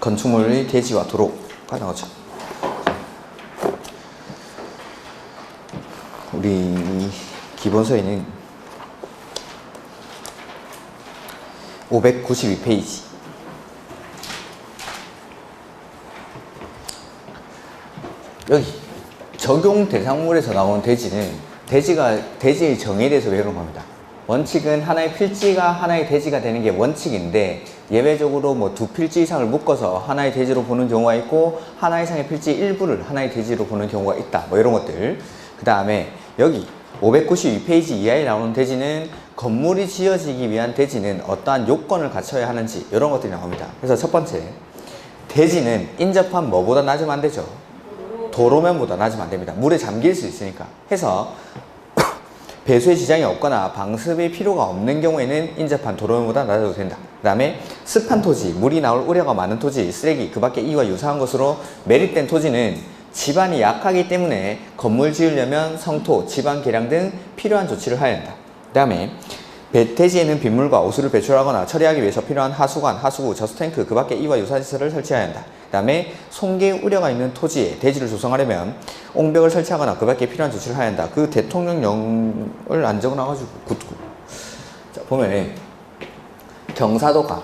건축물의 대지와 도로가 나오죠. 우리 기본서에는 592페이지 여기 적용 대상물에서 나오는 대지는 대지의 정의에 대해서 외우는 겁니다. 원칙은 하나의 필지가 하나의 대지가 되는 게 원칙인데 예외적으로 뭐 두 필지 이상을 묶어서 하나의 대지로 보는 경우가 있고 하나 이상의 필지 일부를 하나의 대지로 보는 경우가 있다. 뭐 이런 것들. 그 다음에 여기 592페이지 이하에 나오는 대지는 건물이 지어지기 위한 대지는 어떠한 요건을 갖춰야 하는지 이런 것들이 나옵니다. 그래서 첫 번째, 대지는 인접한 뭐보다 낮으면 안 되죠. 도로면보다 낮으면 안 됩니다. 물에 잠길 수 있으니까. 해서 배수의 지장이 없거나 방습의 필요가 없는 경우에는 인접한 도로면보다 낮아도 된다. 그 다음에 습한 토지, 물이 나올 우려가 많은 토지, 쓰레기, 그 밖에 이와 유사한 것으로 매립된 토지는 지반이 약하기 때문에 건물 지으려면 성토, 지반 개량 등 필요한 조치를 해야 한다. 그 다음에 대지에는 빗물과 오수를 배출하거나 처리하기 위해서 필요한 하수관, 하수구, 저수탱크, 그 밖에 이와 유사한 시설을 설치해야 한다. 그 다음에 송계 우려가 있는 토지에 대지를 조성하려면 옹벽을 설치하거나 그 밖에 필요한 조치를 해야 한다. 그 대통령령을 안 적어놔가지고 굿굿. 자, 보면 경사도가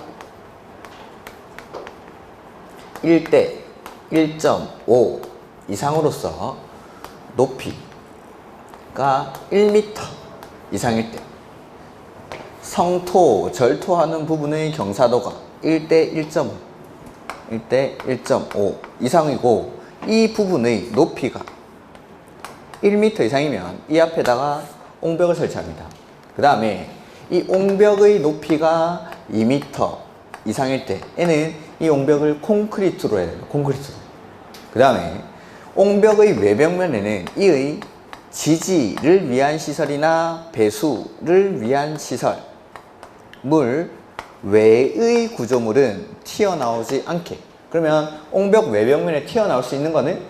1대 1.5 이상으로서 높이가 1m 이상일 때 성토, 절토하는 부분의 경사도가 1대 1.5 1대 1.5 이상이고 이 부분의 높이가 1m 이상이면 이 앞에다가 옹벽을 설치합니다. 그 다음에 이 옹벽의 높이가 2m 이상일 때에는 이 옹벽을 콘크리트로 해야 됩니다. 콘크리트로. 그 다음에 옹벽의 외벽면에는 이의 지지를 위한 시설이나 배수를 위한 시설, 물 외의 구조물은 튀어나오지 않게. 그러면 옹벽 외벽면에 튀어나올 수 있는 거는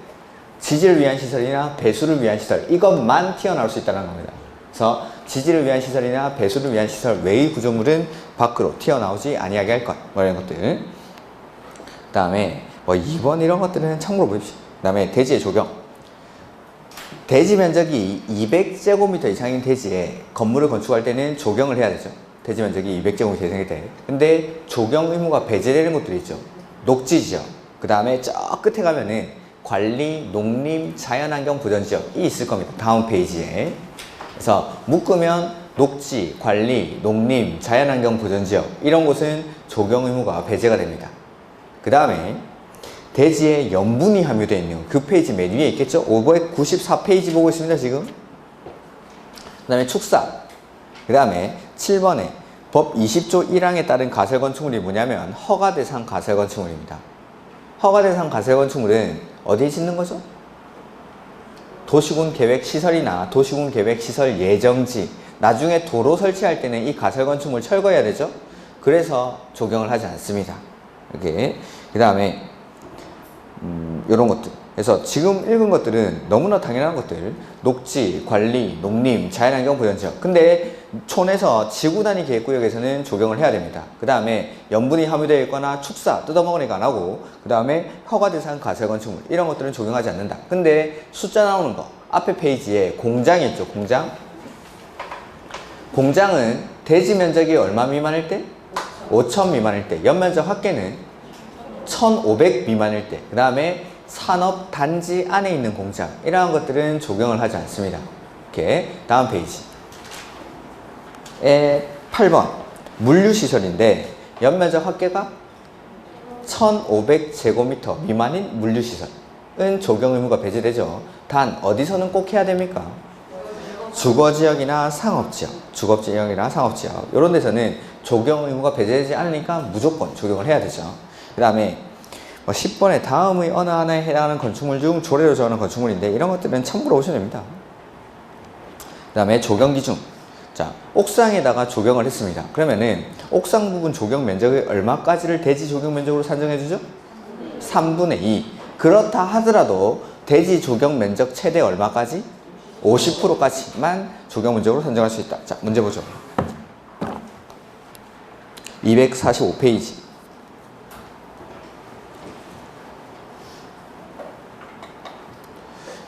지지를 위한 시설이나 배수를 위한 시설, 이것만 튀어나올 수 있다는 겁니다. 그래서 지지를 위한 시설이나 배수를 위한 시설 외의 구조물은 밖으로 튀어나오지 아니하게 할 것, 뭐 이런 것들. 그 다음에 뭐 2번 이런 것들은 참고로 보십시오. 그 다음에 대지의 조경. 대지 면적이 200제곱미터 이상인 대지에 건물을 건축할 때는 조경을 해야 되죠. 대지 면적이 200제곱미터 이상일 때. 근데 조경 의무가 배제되는 것들이 있죠. 녹지지역, 그 다음에 저 끝에 가면은 관리, 농림, 자연환경 보전지역이 있을 겁니다. 다음 페이지에. 그래서 묶으면 녹지, 관리, 농림, 자연환경 보전지역 이런 곳은 조경 의무가 배제가 됩니다. 그 다음에 대지에 염분이 함유되어 있는 그 페이지 맨 위에 있겠죠? 594페이지 보고 있습니다, 지금. 그 다음에 축사. 그 다음에 7번에 법 20조 1항에 따른 가설건축물이 뭐냐면 허가대상 가설건축물입니다. 허가대상 가설건축물은 어디에 짓는 거죠? 도시군 계획시설이나 도시군 계획시설 예정지, 나중에 도로 설치할 때는 이 가설건축물 철거해야 되죠? 그래서 적용을 하지 않습니다. 이렇게. 그 다음에 이런 것들. 그래서 지금 읽은 것들은 너무나 당연한 것들. 녹지, 관리, 농림, 자연환경 보전지역. 근데 촌에서 지구단위 계획구역에서는 적용을 해야 됩니다. 그 다음에 염분이 함유되어 있거나 축사, 뜯어먹으니까 안 하고, 그 다음에 허가대상 가설건축물 이런 것들은 적용하지 않는다. 근데 숫자 나오는 거 앞에 페이지에 공장이 있죠. 공장. 공장은 대지 면적이 얼마 미만일 때? 5,000 미만일 때. 연면적 합계는 1,500 미만일 때. 그 다음에 산업단지 안에 있는 공장 이러한 것들은 적용을 하지 않습니다. 이렇게. 다음 페이지 8번 물류시설인데 연면적 합계가 1,500제곱미터 미만인 물류시설은 적용 의무가 배제되죠. 단 어디서는 꼭 해야 됩니까? 주거지역이나 상업지역, 주거지역이나 상업지역 이런 데서는 적용 의무가 배제되지 않으니까 무조건 적용을 해야 되죠. 그 다음에 10번에 다음의 어느 하나에 해당하는 건축물 중 조례로 정하는 건축물인데 이런 것들은 참고로 보시면 됩니다. 그 다음에 조경 기준. 자, 옥상에다가 조경을 했습니다. 그러면은 옥상 부분 조경 면적의 얼마까지를 대지 조경 면적으로 산정해 주죠? 3분의 2. 그렇다 하더라도 대지 조경 면적 최대 얼마까지? 50%까지만 조경 면적으로 산정할 수 있다. 자, 문제 보죠. 245페이지.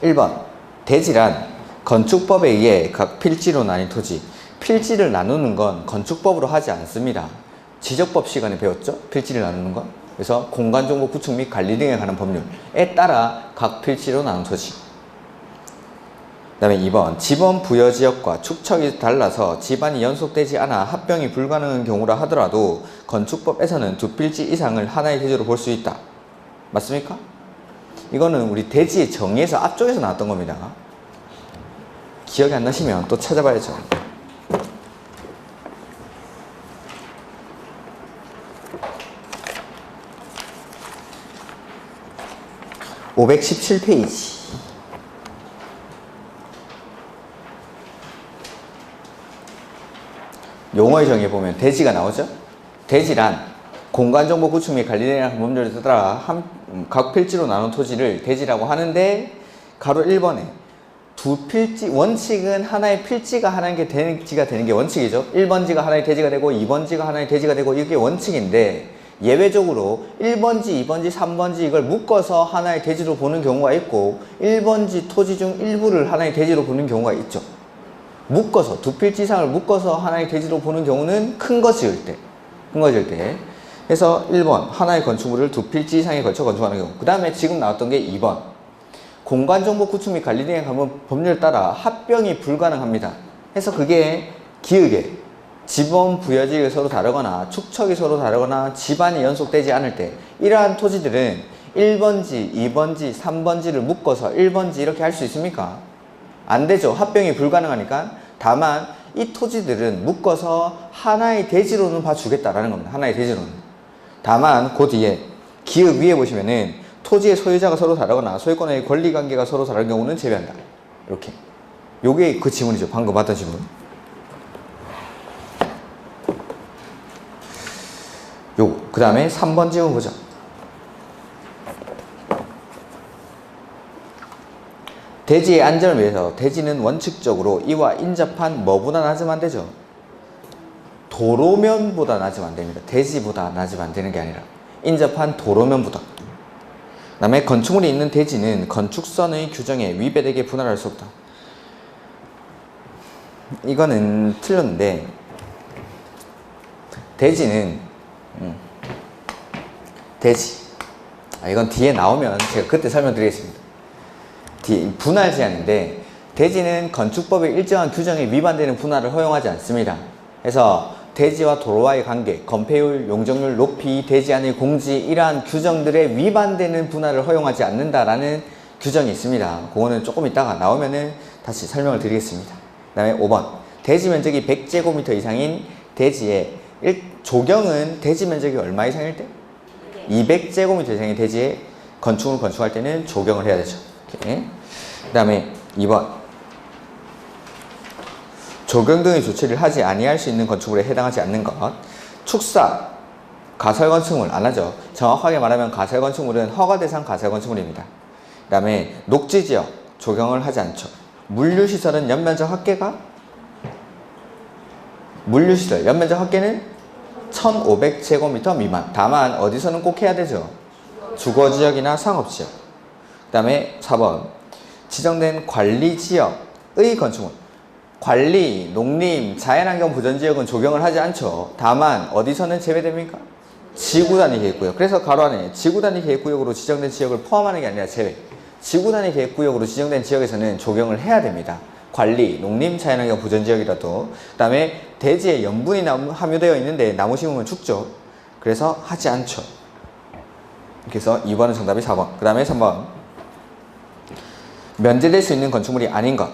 1번 대지란 건축법에 의해 각 필지로 나뉜 토지. 필지를 나누는 건 건축법으로 하지 않습니다. 지적법 시간에 배웠죠? 필지를 나누는 건. 그래서 공간정보 구축 및 관리 등에 관한 법률에 따라 각 필지로 나눈 토지. 그 다음에 2번 지번 부여지역과 축척이 달라서 지반이 연속되지 않아 합병이 불가능한 경우라 하더라도 건축법에서는 두 필지 이상을 하나의 대지로 볼 수 있다. 맞습니까? 이거는 우리 대지의 정의에서 앞쪽에서 나왔던 겁니다. 기억이 안 나시면 또 찾아봐야죠. 517페이지. 용어의 정의에 보면 대지가 나오죠? 대지란 공간정보 구축 및 관리에 법률에 따라 각 필지로 나눈 토지를 대지라고 하는데 가로 1번에 두 필지, 원칙은 하나의 필지가 하나의 대지가 되는 게 원칙이죠. 1번지가 하나의 대지가 되고 2번지가 하나의 대지가 되고 이게 원칙인데 예외적으로 1번지, 2번지, 3번지 이걸 묶어서 하나의 대지로 보는 경우가 있고 1번지 토지 중 일부를 하나의 대지로 보는 경우가 있죠. 묶어서 두 필지 이상을 묶어서 하나의 대지로 보는 경우는 큰 거 지을 때 그래서 1번 하나의 건축물을 두 필지 이상에 걸쳐 건축하는 경우. 그 다음에 지금 나왔던 게 2번 공간정보 구축 및 관리 등에 관한 법률에 따라 합병이 불가능합니다. 해서 그게 기역에 지번 부여지역이 서로 다르거나 축척이 서로 다르거나 지반이 연속되지 않을 때 이러한 토지들은 1번지, 2번지, 3번지를 묶어서 1번지 이렇게 할 수 있습니까? 안 되죠. 합병이 불가능하니까. 다만 이 토지들은 묶어서 하나의 대지로는 봐주겠다라는 겁니다. 하나의 대지로는. 다만 그 뒤에 기역 위에 보시면은 토지의 소유자가 서로 다르거나 소유권의 권리관계가 서로 다른 경우는 제외한다. 이렇게. 요게 그 지문이죠. 방금 봤던 지문. 요거. 그 다음에 3번 지문 보자. 대지의 안전을 위해서 대지는 원칙적으로 이와 인접한 뭐보다 낮으면 안 되죠? 도로면보다 낮으면 안 됩니다. 대지보다 낮으면 안 되는 게 아니라 인접한 도로면보다. 그 다음에 건축물이 있는 대지는 건축선의 규정에 위배되게 분할할 수 없다. 이거는 틀렸는데 대지는 대지 이건 뒤에 나오면 제가 그때 설명드리겠습니다. 분할 제한인데 대지는 건축법의 일정한 규정에 위반되는 분할을 허용하지 않습니다. 그래서 대지와 도로와의 관계, 건폐율, 용적률, 높이, 대지 안의 공지 이러한 규정들에 위반되는 분할을 허용하지 않는다라는 규정이 있습니다. 그거는 조금 이따가 나오면은 다시 설명을 드리겠습니다. 그 다음에 5번 대지 면적이 100제곱미터 이상인 대지에 조경은 대지 면적이 얼마 이상일 때? 200제곱미터 이상의 대지에 건축을 건축할 때는 조경을 해야 되죠. 그 다음에 2번 조경 등의 조치를 하지 아니할 수 있는 건축물에 해당하지 않는 것. 축사, 가설건축물 안 하죠. 정확하게 말하면 가설건축물은 허가대상 가설건축물입니다. 그 다음에 녹지지역 조경을 하지 않죠. 물류시설은 연면적 합계가 물류시설 연면적 합계는 1500제곱미터 미만. 다만 어디서는 꼭 해야 되죠. 주거지역이나 상업지역. 그 다음에 4번 지정된 관리지역의 건축물. 관리, 농림, 자연환경 보전지역은 조경을 하지 않죠. 다만 어디서는 제외됩니까? 지구단위 계획구역. 그래서 가로 안에 지구단위 계획구역으로 지정된 지역을 포함하는 게 아니라 제외. 지구단위 계획구역으로 지정된 지역에서는 조경을 해야 됩니다. 관리, 농림, 자연환경 보전지역이라도. 그 다음에 대지에 염분이 함유되어 있는데 나무 심으면 죽죠. 그래서 하지 않죠. 그래서 2번은 정답이 4번. 그 다음에 3번 면제될 수 있는 건축물이 아닌 것.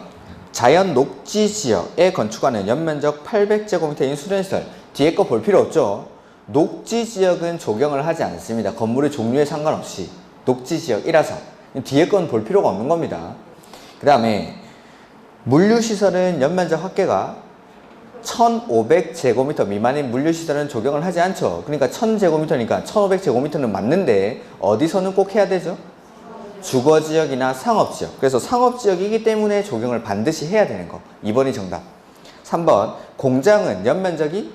자연 녹지 지역에 건축하는 연면적 800제곱미터인 수련시설. 뒤에 거 볼 필요 없죠. 녹지 지역은 조경을 하지 않습니다. 건물의 종류에 상관없이 녹지 지역이라서 뒤에 건 볼 필요가 없는 겁니다. 그 다음에 물류시설은 연면적 합계가 1500제곱미터 미만인 물류시설은 조경을 하지 않죠. 그러니까 1000제곱미터니까 1500제곱미터는 맞는데 어디서는 꼭 해야 되죠? 주거지역이나 상업지역. 그래서 상업지역이기 때문에 조경을 반드시 해야 되는 거. 2번이 정답. 3번 공장은 연면적이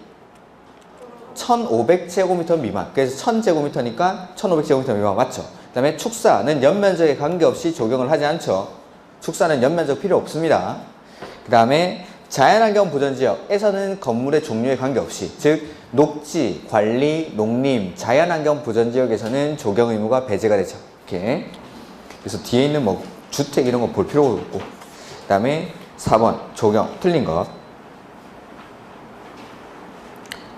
1500제곱미터 미만. 그래서 1000제곱미터니까 1500제곱미터 미만 맞죠. 그 다음에 축사는 연면적에 관계없이 조경을 하지 않죠. 축사는 연면적 필요 없습니다. 그 다음에 자연환경 부전지역에서는 건물의 종류에 관계없이, 즉 녹지, 관리, 농림, 자연환경 부전지역에서는 조경 의무가 배제가 되죠. 이렇게. 그래서 뒤에 있는 뭐 주택 이런 거 볼 필요가 없고. 그 다음에 4번 조경 틀린 것.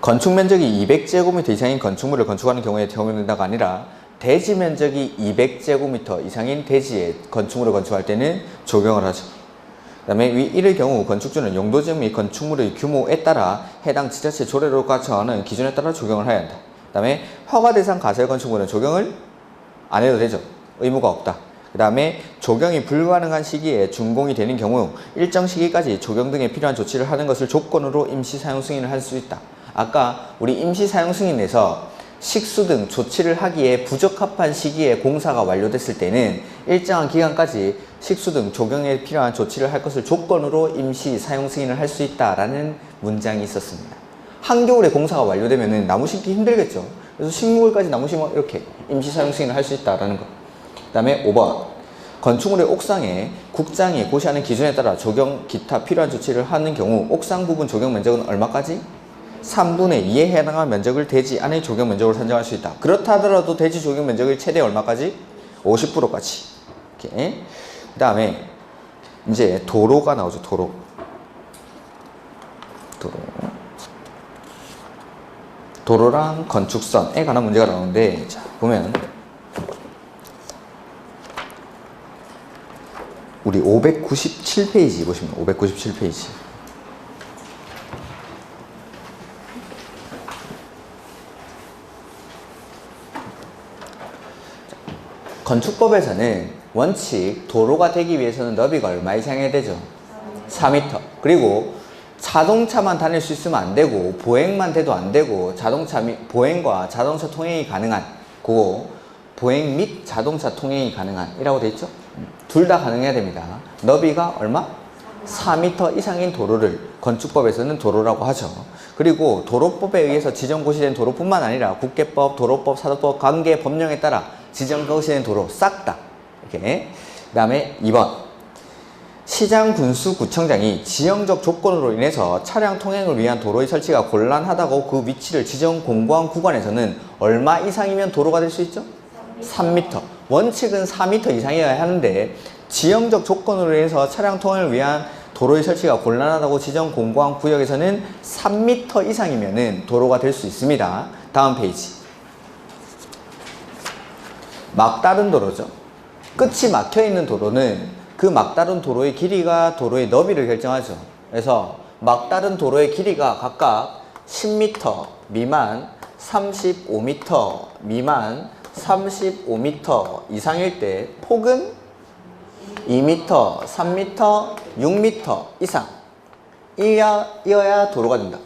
건축 면적이 200제곱미터 이상인 건축물을 건축하는 경우에 적용된다가 아니라 대지 면적이 200제곱미터 이상인 대지에 건축물을 건축할 때는 적용을 하죠. 그 다음에 이럴 경우 건축주는 용도지역 및 건축물의 규모에 따라 해당 지자체 조례로 정하는 기준에 따라 적용을 해야 한다. 그 다음에 허가 대상 가설 건축물은 적용을 안 해도 되죠. 의무가 없다. 그 다음에 적용이 불가능한 시기에 준공이 되는 경우 일정 시기까지 적용 등에 필요한 조치를 하는 것을 조건으로 임시 사용 승인을 할 수 있다. 아까 우리 임시 사용 승인에서 식수 등 조치를 하기에 부적합한 시기에 공사가 완료됐을 때는 일정한 기간까지 식수 등 조경에 필요한 조치를 할 것을 조건으로 임시 사용 승인을 할 수 있다라는 문장이 있었습니다. 한겨울에 공사가 완료되면 나무 심기 힘들겠죠. 그래서 식목일까지 나무 심어 이렇게 임시 사용 승인을 할 수 있다라는 거. 그 다음에 5번 건축물의 옥상에 국장이 고시하는 기준에 따라 조경 기타 필요한 조치를 하는 경우 옥상 부분 조경 면적은 얼마까지? 3분의 2에 해당하는 면적을 대지 안의 조경 면적으로 산정할 수 있다. 그렇다 하더라도 대지 조경 면적의 최대 얼마까지? 50%까지. 이렇게. 그 다음에 이제 도로가 나오죠. 도로. 도로랑 건축선에 관한 문제가 나오는데, 자 보면 우리 597페이지 보시면 597페이지. 건축법에서는 원칙 도로가 되기 위해서는 너비가 얼마 이상해야 되죠? 4m. 그리고 자동차만 다닐 수 있으면 안 되고 보행만 돼도 안 되고 보행과 자동차 통행이 가능한 그거 보행 및 자동차 통행이 가능한 이라고 돼 있죠? 둘 다 가능해야 됩니다. 너비가 얼마? 4m 이상인 도로를 건축법에서는 도로라고 하죠. 그리고 도로법에 의해서 지정고시된 도로뿐만 아니라 국계법, 도로법, 사도법, 관계 법령에 따라 지정고시된 도로 싹 다. 이렇게. 그 다음에 2번. 시장 군수 구청장이 지형적 조건으로 인해서 차량 통행을 위한 도로의 설치가 곤란하다고 그 위치를 지정 공고한 구간에서는 얼마 이상이면 도로가 될 수 있죠? 3m. 원칙은 4m 이상이어야 하는데 지형적 조건으로 인해서 차량 통행을 위한 도로의 설치가 곤란하다고 지정 공고한 구역에서는 3m 이상이면 도로가 될 수 있습니다. 다음 페이지. 막다른 도로죠. 끝이 막혀있는 도로는 그 막다른 도로의 길이가 도로의 너비를 결정하죠. 그래서 막다른 도로의 길이가 각각 10m 미만, 35m 미만, 35m 이상일 때 폭은 2m, 3m, 6m 이상 이어야 도로가 된다.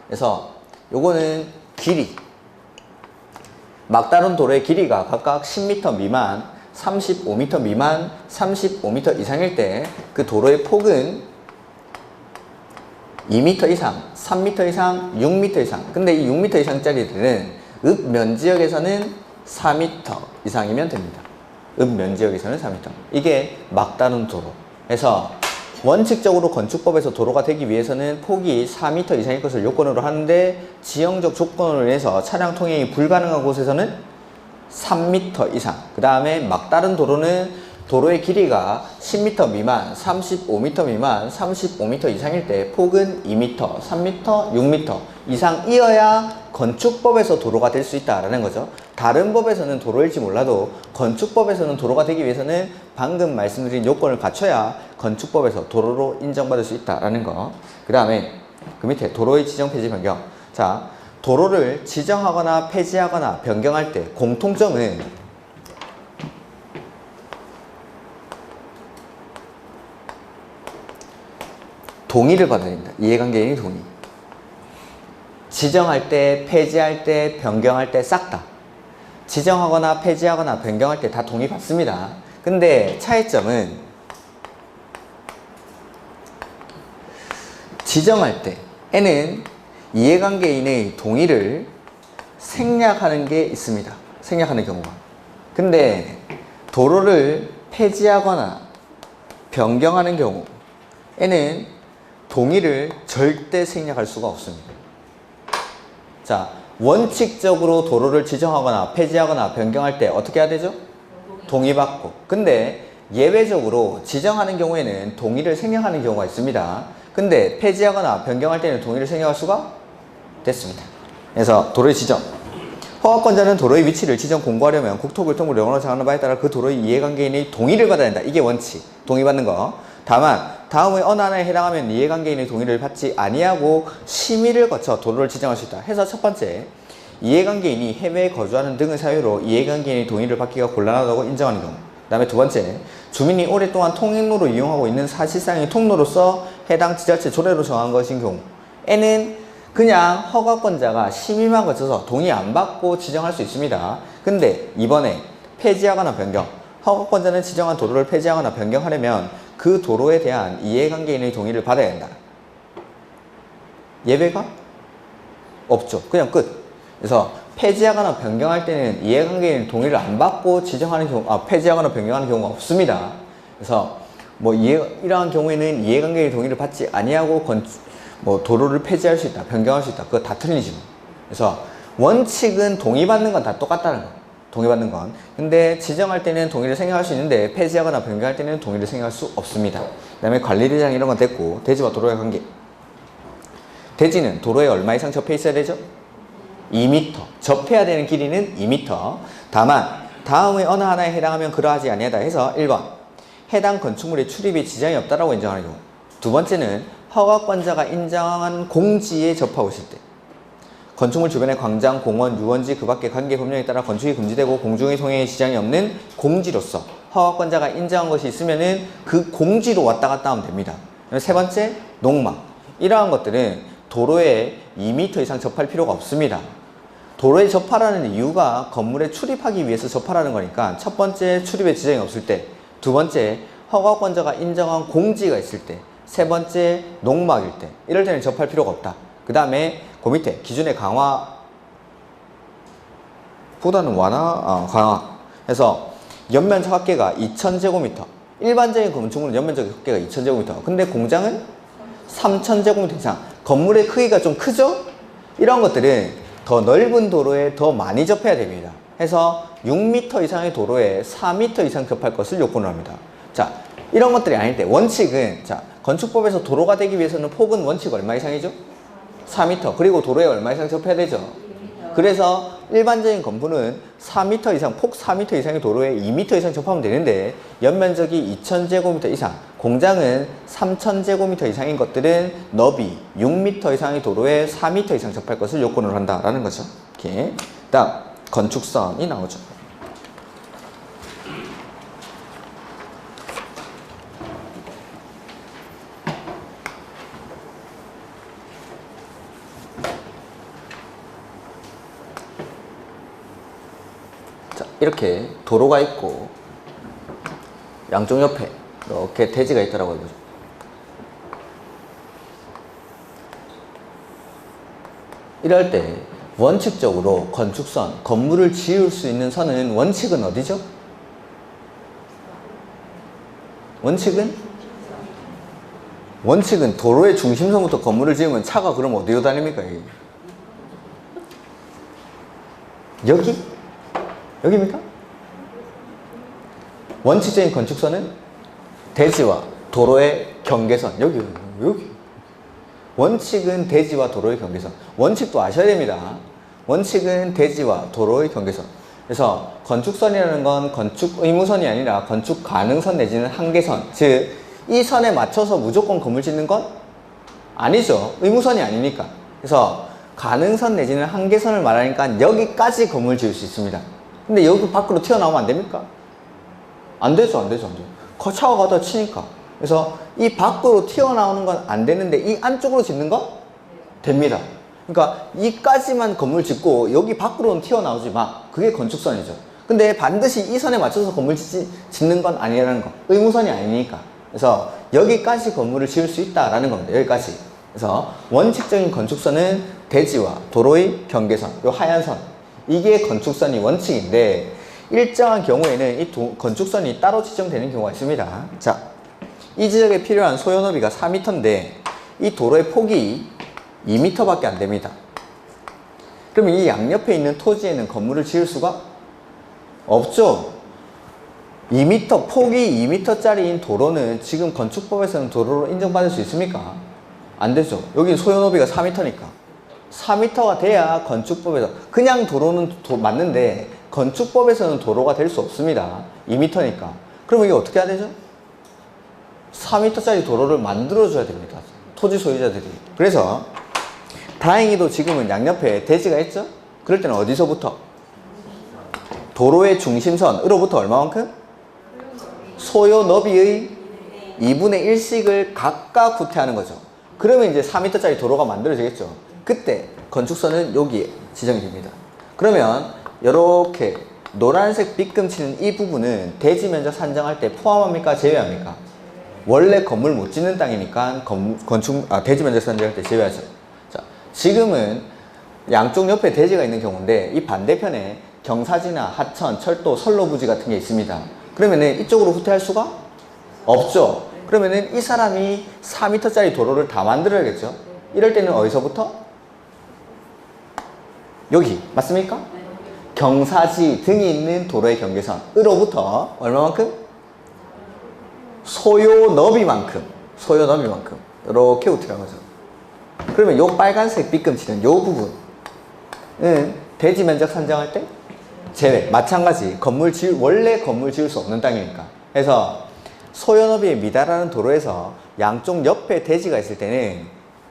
그래서 요거는 길이, 막다른 도로의 길이가 각각 10m 미만, 35m 미만, 35m 이상일 때 그 도로의 폭은 2m 이상, 3m 이상, 6m 이상. 근데 이 6m 이상짜리들은 읍면지역에서는 4m 이상이면 됩니다. 읍면지역에서는 4m. 이게 막다른 도로. 그래서 원칙적으로 건축법에서 도로가 되기 위해서는 폭이 4m 이상일 것을 요건으로 하는데 지형적 조건으로 인해서 차량 통행이 불가능한 곳에서는 3m 이상. 그 다음에 막다른 도로는 도로의 길이가 10m 미만, 35m 미만, 35m 이상일 때 폭은 2m, 3m, 6m 이상이어야 건축법에서 도로가 될 수 있다라는 거죠. 다른 법에서는 도로일지 몰라도 건축법에서는 도로가 되기 위해서는 방금 말씀드린 요건을 갖춰야 건축법에서 도로로 인정받을 수 있다라는 거. 그 다음에 그 밑에 도로의 지정 폐지 변경. 자, 도로를 지정하거나 폐지하거나 변경할 때 공통점은 동의를 받아야 됩니다. 이해관계인의 동의. 지정할 때, 폐지할 때, 변경할 때 싹 다. 지정하거나 폐지하거나 변경할 때 다 동의 받습니다. 근데 차이점은 지정할 때에는 이해관계인의 동의를 생략하는 게 있습니다. 생략하는 경우가. 근데 도로를 폐지하거나 변경하는 경우에는 동의를 절대 생략할 수가 없습니다. 자, 원칙적으로 도로를 지정하거나 폐지하거나 변경할 때 어떻게 해야 되죠? 동의받고. 근데 예외적으로 지정하는 경우에는 동의를 생략하는 경우가 있습니다. 근데 폐지하거나 변경할 때는 동의를 생략할 수가 됐습니다. 그래서 도로의 지정. 허가권자는 도로의 위치를 지정 공고하려면 국토교통부를 영어로 정하는 바에 따라 그 도로의 이해관계인의 동의를 받아야 된다. 이게 원칙. 동의받는 거. 다만 다음의 어느 하나에 해당하면 이해관계인의 동의를 받지 아니하고 심의를 거쳐 도로를 지정할 수 있다. 해서 첫 번째, 이해관계인이 해외에 거주하는 등의 사유로 이해관계인의 동의를 받기가 곤란하다고 인정하는 경우. 그 다음에 두 번째, 주민이 오랫동안 통행로로 이용하고 있는 사실상의 통로로서 해당 지자체 조례로 정한 것인 경우에는 그냥 허가권자가 심의만 거쳐서 동의 안 받고 지정할 수 있습니다. 근데 이번에 폐지하거나 변경, 허가권자는 지정한 도로를 폐지하거나 변경하려면 그 도로에 대한 이해관계인의 동의를 받아야 한다. 예외가 없죠. 그냥 끝. 그래서 폐지하거나 변경할 때는 이해관계인 동의를 안 받고 지정하는 경우, 폐지하거나 변경하는 경우가 없습니다. 그래서 이러한 경우에는 이해관계인 동의를 받지 아니하고 도로를 폐지할 수 있다, 변경할 수 있다. 그거 다 틀리지. 그래서 원칙은 동의받는 건 다 똑같다는 거. 동의받는 건. 근데 지정할 때는 동의를 생략할 수 있는데 폐지하거나 변경할 때는 동의를 생략할 수 없습니다. 그 다음에 관리대장 이런 건 됐고, 대지와 도로의 관계. 대지는 도로에 얼마 이상 접해 있어야 되죠? 2m. 접해야 되는 길이는 2m. 다만 다음의 어느 하나에 해당하면 그러하지 아니하다 해서 1번 해당 건축물의 출입에 지장이 없다라고 인정하는 경우. 두 번째는 허가권자가 인정한 공지에 접하고 있을 때. 건축물 주변의 광장, 공원, 유원지 그 밖의 관계 법령에 따라 건축이 금지되고 공중의 통행에 지장이 없는 공지로서 허가권자가 인정한 것이 있으면은 그 공지로 왔다 갔다 하면 됩니다. 세 번째, 농막. 이러한 것들은 도로에 2m 이상 접할 필요가 없습니다. 도로에 접하라는 이유가 건물에 출입하기 위해서 접하라는 거니까 첫 번째, 출입에 지장이 없을 때. 두 번째, 허가권자가 인정한 공지가 있을 때. 세 번째, 농막일 때. 이럴 때는 접할 필요가 없다. 그 다음에 그 밑에 기준의 강화 보다는 완화, 강화 해서 연면적 합계가 2000제곱미터. 일반적인 건축물은 연면적 합계가 2000제곱미터. 근데 공장은 3000제곱미터 이상. 건물의 크기가 좀 크죠? 이런 것들은 더 넓은 도로에 더 많이 접해야 됩니다. 해서 6m 이상의 도로에 4m 이상 접할 것을 요건을 합니다. 자, 이런 것들이 아닐 때 원칙은, 자, 건축법에서 도로가 되기 위해서는 폭은 원칙 얼마 이상이죠? 4m. 그리고 도로에 얼마 이상 접해야 되죠? 그래서 일반적인 건물은 4m 이상, 폭 4m 이상의 도로에 2m 이상 접하면 되는데 연면적이 2000제곱미터 이상, 공장은 3000제곱미터 이상인 것들은 너비 6m 이상의 도로에 4m 이상 접할 것을 요건으로 한다라는 거죠. 이렇게. 다음 건축선이 나오죠. 이렇게 도로가 있고 양쪽 옆에 이렇게 대지가 있다라고 해보죠. 이럴 때 원칙적으로 건축선, 건물을 지을 수 있는 선은 원칙은 어디죠? 원칙은 도로의 중심선부터 건물을 지으면 차가 그럼 어디로 다닙니까? 여기? 여기입니까? 원칙적인 건축선은 대지와 도로의 경계선. 여기. 원칙은 대지와 도로의 경계선. 원칙도 아셔야 됩니다. 원칙은 대지와 도로의 경계선. 그래서 건축선이라는 건 건축 의무선이 아니라 건축 가능선 내지는 한계선. 즉, 이 선에 맞춰서 무조건 건물 짓는 건 아니죠. 의무선이 아니니까. 그래서 가능선 내지는 한계선을 말하니까 여기까지 건물 지을 수 있습니다. 근데 여기 밖으로 튀어나오면 안 됩니까? 안 되죠. 차가 가다 치니까. 그래서 이 밖으로 튀어나오는 건 안 되는데 이 안쪽으로 짓는 건 됩니다. 그러니까 이까지만 건물 짓고 여기 밖으로는 튀어나오지 마. 그게 건축선이죠. 근데 반드시 이 선에 맞춰서 건물 짓는 건 아니라는 거. 의무선이 아니니까. 그래서 여기까지 건물을 지을 수 있다라는 겁니다. 여기까지. 그래서 원칙적인 건축선은 대지와 도로의 경계선, 요 하얀 선. 이게 건축선이 원칙인데 일정한 경우에는 이 건축선이 따로 지정되는 경우가 있습니다. 자, 이 지역에 필요한 소요 너비가 4m인데 이 도로의 폭이 2m밖에 안 됩니다. 그러면 이 양옆에 있는 토지에는 건물을 지을 수가 없죠. 2m, 폭이 2m짜리인 도로는 지금 건축법에서는 도로로 인정받을 수 있습니까? 안 되죠. 여기 소요 너비가 4m니까. 4m가 돼야 건축법에서, 그냥 도로는 맞는데 건축법에서는 도로가 될 수 없습니다. 2m니까. 그럼 이게 어떻게 해야 되죠? 4m짜리 도로를 만들어줘야 됩니다. 토지 소유자들이. 그래서 다행히도 지금은 양옆에 대지가 있죠? 그럴 때는 어디서부터? 도로의 중심선으로부터 얼마만큼? 소요 너비의 2분의 1씩을 각각 후퇴하는 거죠. 그러면 이제 4m짜리 도로가 만들어지겠죠. 그때 건축선은 여기에 지정이 됩니다. 그러면 이렇게 노란색 빗금 치는 이 부분은 대지 면적 산정할 때 포함합니까? 제외합니까? 원래 건물 못 짓는 땅이니까 대지 면적 산정할 때 제외하죠. 자, 지금은 양쪽 옆에 대지가 있는 경우인데 이 반대편에 경사지나 하천, 철도, 선로 부지 같은 게 있습니다. 그러면은 이쪽으로 후퇴할 수가 없죠. 그러면은 이 사람이 4m짜리 도로를 다 만들어야겠죠. 이럴 때는 어디서부터? 여기 맞습니까? 경사지 등이 있는 도로의 경계선으로부터 얼마만큼? 소요 너비만큼 이렇게 후퇴하는 거죠. 그러면 요 빨간색 빗금치는 요 부분은 대지 면적 산정할 때 제외. 마찬가지 원래 건물 지을 수 없는 땅이니까. 그래서 소요 너비에 미달하는 도로에서 양쪽 옆에 대지가 있을 때는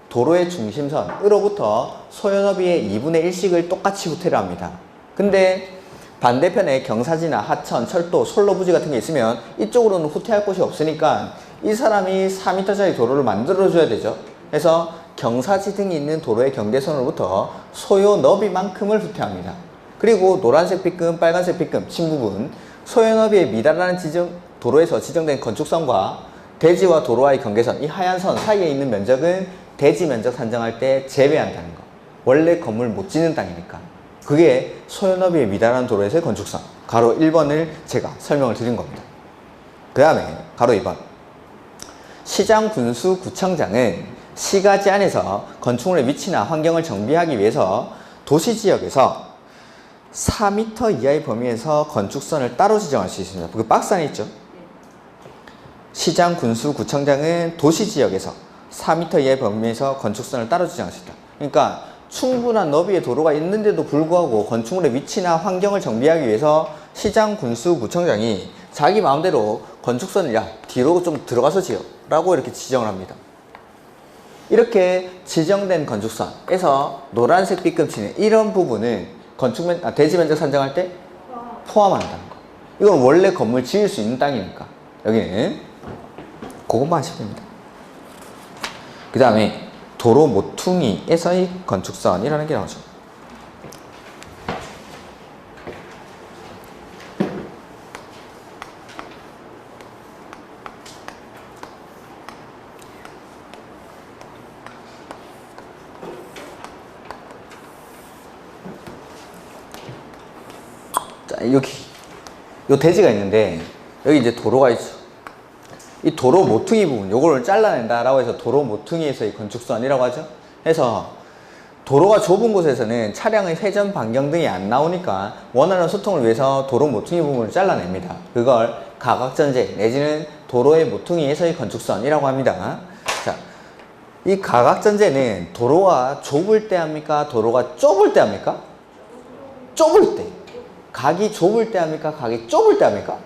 도로의 중심선으로부터 소요 너비의 2분의 1씩을 똑같이 후퇴를 합니다. 근데 반대편에 경사지나 하천, 철도, 선로 부지 같은 게 있으면 이쪽으로는 후퇴할 곳이 없으니까 이 사람이 4m짜리 도로를 만들어줘야 되죠. 그래서 경사지 등이 있는 도로의 경계선으로부터 소요 너비만큼을 후퇴합니다. 그리고 노란색 빗금, 빨간색 빗금 친 부분, 소요 너비에 미달하는 도로에서 지정된 건축선과 대지와 도로와의 경계선, 이 하얀 선 사이에 있는 면적은 대지 면적 산정할 때 제외한다는 거. 원래 건물 못 짓는 땅이니까. 그게 소요 너비에 미달하는 도로에서의 건축선. 가로 1번을 제가 설명을 드린 겁니다. 그 다음에 가로 2번. 시장, 군수, 구청장은 시가지 안에서 건축물의 위치나 환경을 정비하기 위해서 도시지역에서 4m 이하의 범위에서 건축선을 따로 지정할 수 있습니다. 그 박스 안에 있죠. 시장, 군수, 구청장은 도시지역에서 4m 이하의 범위에서 건축선을 따로 지정할 수 있다. 그러니까 충분한 너비의 도로가 있는데도 불구하고 건축물의 위치나 환경을 정비하기 위해서 시장, 군수, 구청장이 자기 마음대로 건축선을 뒤로 좀 들어가서 지어 라고 이렇게 지정을 합니다. 이렇게 지정된 건축선에서 노란색 빗금치는 이런 부분은 대지 면적 산정할 때 포함한다는 거. 이건 원래 건물 지을 수 있는 땅이니까 여기는 그것만 하시면 됩니다. 그 다음에 도로 모퉁이에서의 건축선이라는 게 나오죠. 자, 여기 요 대지가 있는데 여기 이제 도로가 있죠. 이 도로 모퉁이 부분, 요거를 잘라낸다라고 해서 도로 모퉁이에서의 건축선이라고 하죠. 그래서 도로가 좁은 곳에서는 차량의 회전 반경 등이 안 나오니까 원활한 소통을 위해서 도로 모퉁이 부분을 잘라냅니다. 그걸 가각전제 내지는 도로의 모퉁이에서의 건축선이라고 합니다. 자, 이 가각전제는 도로가 좁을 때 합니까? 도로가 좁을 때 합니까? 좁을 때. 각이 좁을 때 합니까? 각이 좁을 때 합니까?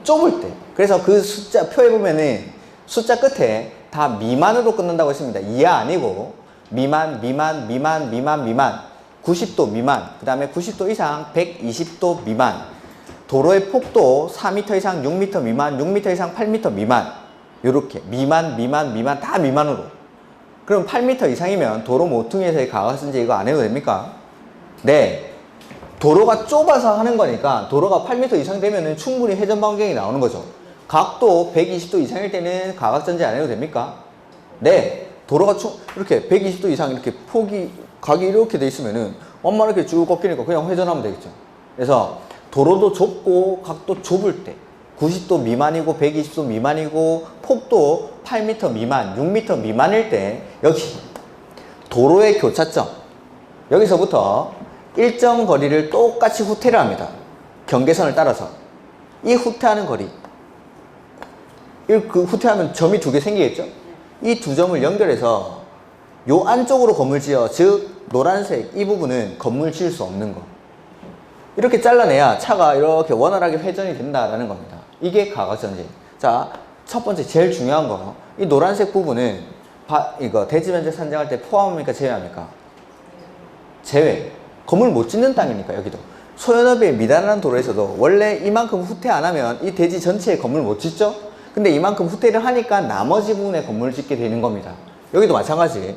좁을 때. 그래서 그 숫자 표에 보면은 숫자 끝에 다 미만으로 끝난다고 했습니다. 이하 아니고 미만, 미만, 미만, 미만, 미만, 90도 미만, 그 다음에 90도 이상 120도 미만, 도로의 폭도 4m 이상 6m 미만, 6m 이상 8m 미만, 요렇게 미만, 미만, 미만 다 미만으로. 그럼 8m 이상이면 도로 모퉁이에서의 가각선제 이거 안 해도 됩니까? 네. 도로가 좁아서 하는 거니까 도로가 8m 이상 되면 충분히 회전 반경이 나오는 거죠. 각도 120도 이상일 때는 가각전제 안 해도 됩니까? 네. 도로가 이렇게 120도 이상 이렇게 각이 이렇게 돼 있으면은 엄마 이렇게 쭉 꺾이니까 그냥 회전하면 되겠죠. 그래서 도로도 좁고 각도 좁을 때 90도 미만이고 120도 미만이고 폭도 8m 미만, 6m 미만일 때 여기 도로의 교차점 여기서부터 일정 거리를 똑같이 후퇴를 합니다. 경계선을 따라서 이 후퇴하는 거리 그 후퇴하면 점이 두 개 생기겠죠? 이 두 점을 연결해서 요 안쪽으로 건물 지어 즉 노란색 이 부분은 건물 지을 수 없는 거 이렇게 잘라내야 차가 이렇게 원활하게 회전이 된다라는 겁니다. 이게 가각전지. 자, 첫 번째 제일 중요한 거 이 노란색 부분은 이거 대지 면적 산정할 때 포함합니까 제외합니까? 제외. 건물 못 짓는 땅이니까 여기도 소연업의 미단한 도로에서도 원래 이만큼 후퇴 안 하면 이 대지 전체에 건물 못 짓죠? 근데 이만큼 후퇴를 하니까 나머지 부분에 건물을 짓게 되는 겁니다. 여기도 마찬가지.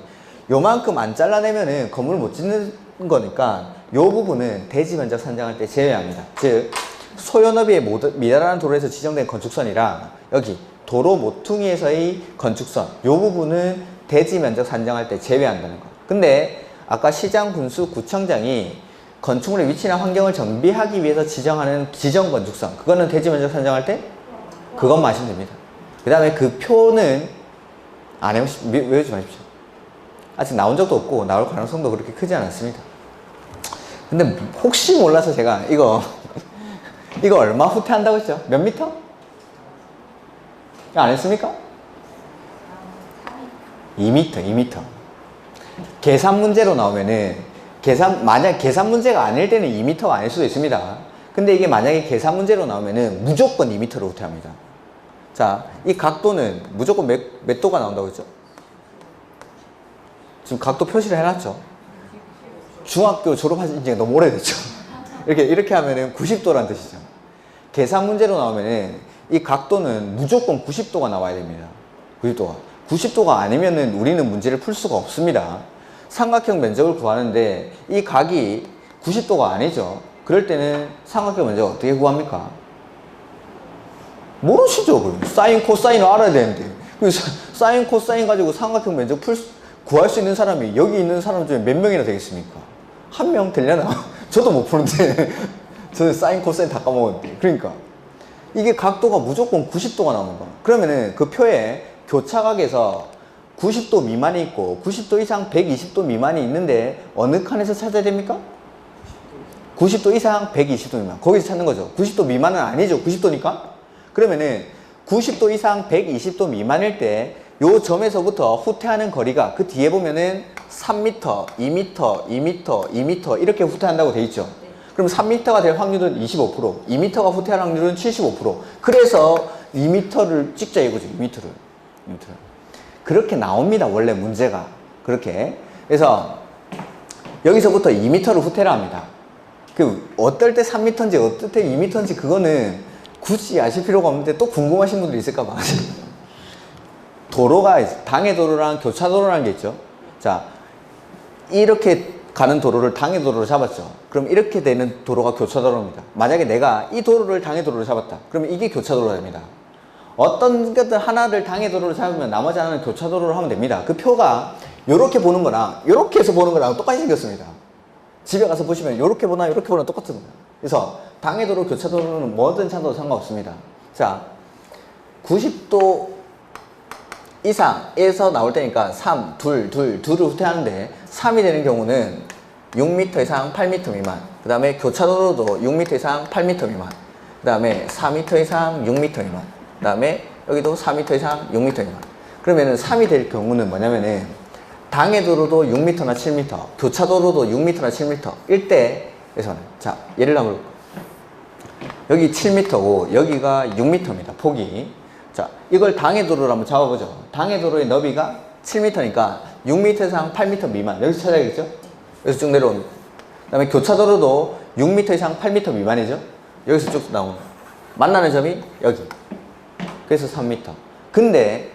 요만큼 안 잘라내면은 건물 못 짓는 거니까 요 부분은 대지 면적 산정할 때 제외합니다. 즉 소연업의 미단한 도로에서 지정된 건축선이랑 여기 도로 모퉁이에서의 건축선 요 부분은 대지 면적 산정할 때 제외한다는 거. 근데 아까 시장, 군수, 구청장이 건축물의 위치나 환경을 정비하기 위해서 지정하는 지정 건축선 그거는 대지 면적 산정할 때 그것만 하시면 됩니다. 그 다음에 그 표는 안 외우지 마십시오. 아직 나온 적도 없고 나올 가능성도 그렇게 크지 않았습니다. 근데 혹시 몰라서 제가 이거 얼마 후퇴한다고 했죠? 몇 미터? 안 했습니까? 2미터. 계산 문제로 나오면은 만약 계산 문제가 아닐 때는 2m가 아닐 수도 있습니다. 근데 이게 만약에 계산 문제로 나오면은 무조건 2m로 후퇴합니다. 자, 이 각도는 무조건 몇 도가 나온다고 했죠? 지금 각도 표시를 해놨죠? 중학교 졸업하신 지가 너무 오래됐죠? 이렇게 하면은 90도란 뜻이죠. 계산 문제로 나오면은 이 각도는 무조건 90도가 나와야 됩니다. 90도가 아니면은 우리는 문제를 풀 수가 없습니다. 삼각형 면적을 구하는데 이 각이 90도가 아니죠. 그럴 때는 삼각형 면적 어떻게 구합니까? 모르시죠? 사인, 코사인을 알아야 되는데 사인, 코사인 가지고 삼각형 면적 구할 수 있는 사람이 여기 있는 사람 중에 몇 명이나 되겠습니까? 한 명 되려나? 저도 못 푸는데 저는 사인, 코사인 다 까먹었는데 그러니까 이게 각도가 무조건 90도가 나오는 거야. 그러면은 그 표에 교차각에서 90도 미만이 있고 90도 이상 120도 미만이 있는데 어느 칸에서 찾아야 됩니까? 90도 이상 120도 미만 거기서 찾는 거죠. 90도 미만은 아니죠. 90도니까. 그러면은 90도 이상 120도 미만일 때 요 점에서부터 후퇴하는 거리가 그 뒤에 보면은 3m, 2m, 2m, 2m 이렇게 후퇴한다고 돼 있죠. 그럼 3m가 될 확률은 25%, 2m가 후퇴할 확률은 75%. 그래서 2m를 찍자 이거죠. 2m를. 그렇게 나옵니다. 원래 문제가. 그렇게. 그래서 여기서부터 2m를 후퇴를 합니다. 어떨 때 3m인지 어떨 때 2m인지 그거는 굳이 아실 필요가 없는데 또 궁금하신 분들이 있을까 봐. 도로가 당해도로랑 교차도로라는 게 있죠. 자, 이렇게 가는 도로를 당해도로로 잡았죠. 그럼 이렇게 되는 도로가 교차도로입니다. 만약에 내가 이 도로를 당해도로로 잡았다. 그러면 이게 교차도로가 됩니다. 어떤 것들 하나를 당해도로로 잡으면 나머지 하나는 교차도로로 하면 됩니다. 그 표가 이렇게 보는 거랑 이렇게 해서 보는 거랑 똑같이 생겼습니다. 집에 가서 보시면 이렇게 보나 이렇게 보나 똑같은 거예요. 그래서 당해도로, 교차도로는 뭐든 차도 상관없습니다. 자, 90도 이상에서 나올 때니까 3, 2를 후퇴하는데 3이 되는 경우는 6m 이상 8m 미만 그 다음에 교차도로도 6m 이상 8m 미만 그 다음에 4m 이상 6m 미만 그 다음에 여기도 4m 이상 6m 미만 그러면은 3이 될 경우는 뭐냐면은 당해도로도 6m나 7m 교차도로도 6m나 7m 일대에서는 자 예를 들면 여기 7m고 여기가 6m입니다 폭이. 자, 이걸 당해도로로 한번 잡아보죠. 당해도로의 너비가 7m니까 6m 이상 8m 미만 여기서 찾아야겠죠? 여기서 쭉 내려옵니다. 그 다음에 교차도로도 6m 이상 8m 미만이죠? 여기서 쭉 나옵니다. 만나는 점이 여기. 그래서 3m. 근데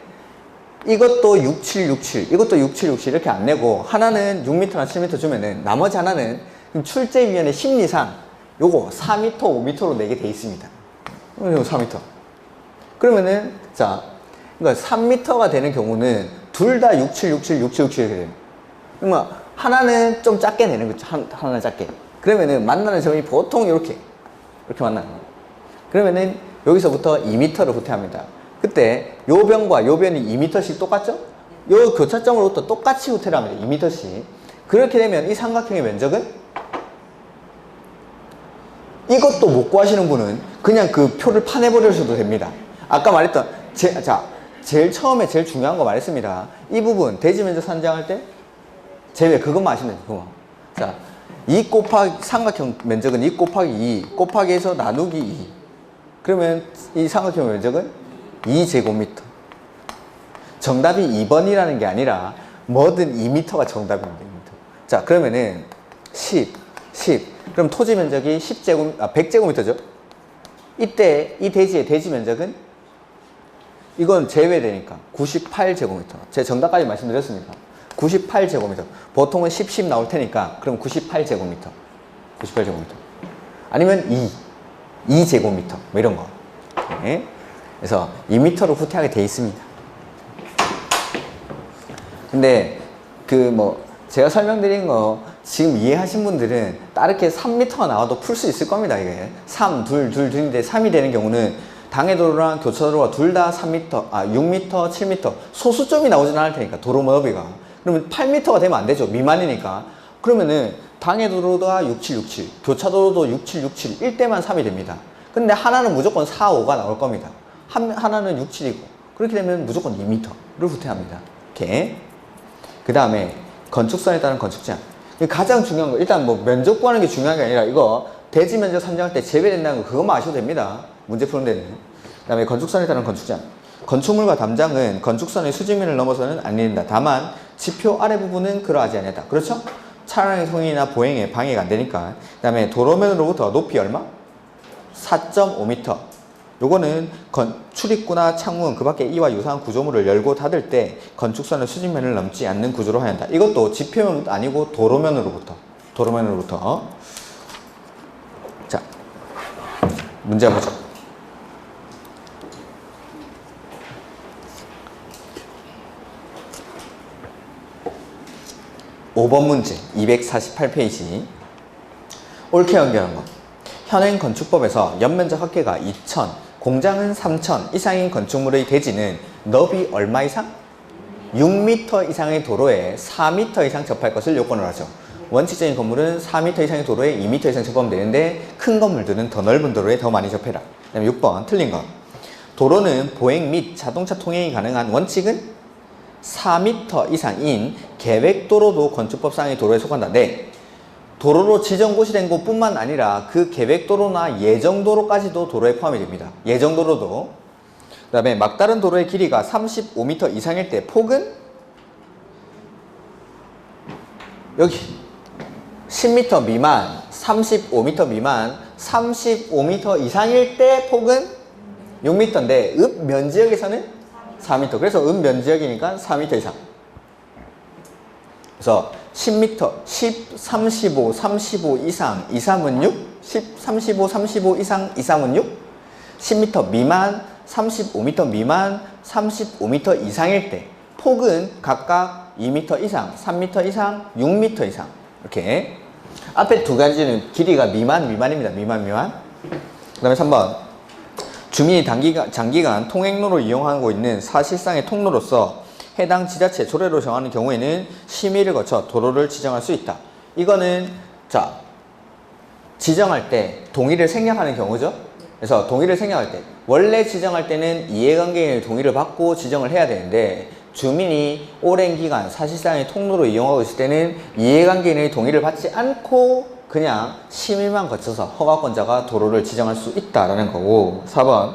이것도 6767, 이것도 6767 이렇게 안 내고 하나는 6m나 7m 주면은 나머지 하나는 출제위원회 심리상 요거 4m, 5m로 내게 돼 있습니다. 이거 4m. 그러면은 자, 그러니까 3m가 되는 경우는 둘 다 6767, 6767 이렇게 돼요. 그러면 하나는 좀 작게 내는 거죠. 하나는 작게. 그러면은 만나는 점이 보통 이렇게 만나는 거예요. 그러면은 여기서부터 2m를 후퇴합니다. 그때 요 변과 요 변이 2m씩 똑같죠? 요 교차점으로부터 똑같이 후퇴를 합니다. 2m씩. 그렇게 되면 이 삼각형의 면적은 이것도 못 구하시는 분은 그냥 그 표를 파내버리셔도 됩니다. 아까 말했던 제일 처음에 제일 중요한 거 말했습니다. 이 부분 대지 면적 산정할 때 제외 그것만 아시면 돼요. 그거. 자, 2 곱하기 삼각형 면적은 2 곱하기 2 곱하기해서 나누기 2. 그러면 이 삼각형 면적은 2제곱미터. 정답이 2번이라는 게 아니라 뭐든 2m가 정답입니다. 2m. 자, 그러면은 10. 그럼 토지 면적이 100제곱미터죠. 이때 이 대지의 대지 면적은 이건 제외되니까 98제곱미터. 제 정답까지 말씀드렸습니다. 98제곱미터. 보통은 10 나올 테니까 그럼 98제곱미터. 98제곱미터. 아니면 2제곱미터. 뭐 이런 거. 네. 그래서 2m로 후퇴하게 돼 있습니다. 근데 제가 설명드린 거 지금 이해하신 분들은 다르게 3m가 나와도 풀 수 있을 겁니다. 이게 3, 2인데 3이 되는 경우는 당해도로랑 교차도로가 둘 다 3m, 6m, 7m 소수점이 나오진 않을 테니까 도로 너비가 그러면 8m가 되면 안 되죠. 미만이니까. 그러면은 당해도로가 67, 교차도로도 67, 1대만 3이 됩니다. 근데 하나는 무조건 4, 5가 나올 겁니다. 하나는 67이고 그렇게 되면 무조건 2m를 후퇴합니다. 이렇게. 그 다음에 건축선에 따른 건축제한. 가장 중요한 거 일단 면적 구하는 게 중요한 게 아니라 이거 대지 면적 산정할 때 제외된다는 거 그것만 아셔도 됩니다. 문제 푸는 데는. 그 다음에 건축선에 따른 건축제한. 건축물과 담장은 건축선의 수직면을 넘어서는 안 된다. 다만 지표 아래 부분은 그러하지 않았다. 그렇죠? 차량의 송이나 보행에 방해가 안 되니까. 그 다음에 도로면으로부터 높이 얼마? 4.5m. 요거는 출입구나 창문 그 밖에 이와 유사한 구조물을 열고 닫을 때 건축선의 수직면을 넘지 않는 구조로 해야 한다. 이것도 지표면 아니고 도로면으로부터. 자, 문제 보죠. 5번 문제 248페이지. 옳게 연결한 것. 현행 건축법에서 연면적 합계가 2,000, 공장은 3,000 이상인 건축물의 대지는 너비 얼마 이상? 6m 이상의 도로에 4m 이상 접할 것을 요건을 하죠. 원칙적인 건물은 4m 이상의 도로에 2m 이상 접하면 되는데 큰 건물들은 더 넓은 도로에 더 많이 접해라. 그 다음에 6번 틀린 거. 도로는 보행 및 자동차 통행이 가능한 원칙은 4m 이상인 계획도로도 건축법상의 도로에 속한다. 네. 도로로 지정 고시된 곳뿐만 아니라 그 계획도로나 예정도로까지도 도로에 포함이 됩니다. 예정도로도. 그 다음에 막다른 도로의 길이가 35m 이상일 때 폭은 여기 10m 미만, 35m 미만, 35m 이상일 때 폭은 6m인데 읍 면지역에서는 4m. 그래서 읍 면지역이니까 4m 이상. 그래서 10m, 10, 35, 35 이상, 2, 3은 6, 10, 35, 35 이상, 2, 3은 6, 10m 미만, 35m 미만, 35m 이상일 때 폭은 각각 2m 이상, 3m 이상, 6m 이상. 이렇게 앞에 두 가지는 길이가 미만입니다. 미만. 그 다음에 3번. 주민이 장기간 통행로로 이용하고 있는 사실상의 통로로서 해당 지자체 조례로 정하는 경우에는 심의를 거쳐 도로를 지정할 수 있다. 이거는 지정할 때 동의를 생략하는 경우죠. 그래서 동의를 생략할 때 원래 지정할 때는 이해관계인의 동의를 받고 지정을 해야 되는데 주민이 오랜 기간 사실상의 통로로 이용하고 있을 때는 이해관계인의 동의를 받지 않고 그냥 심의만 거쳐서 허가권자가 도로를 지정할 수 있다라는 거고. 4번.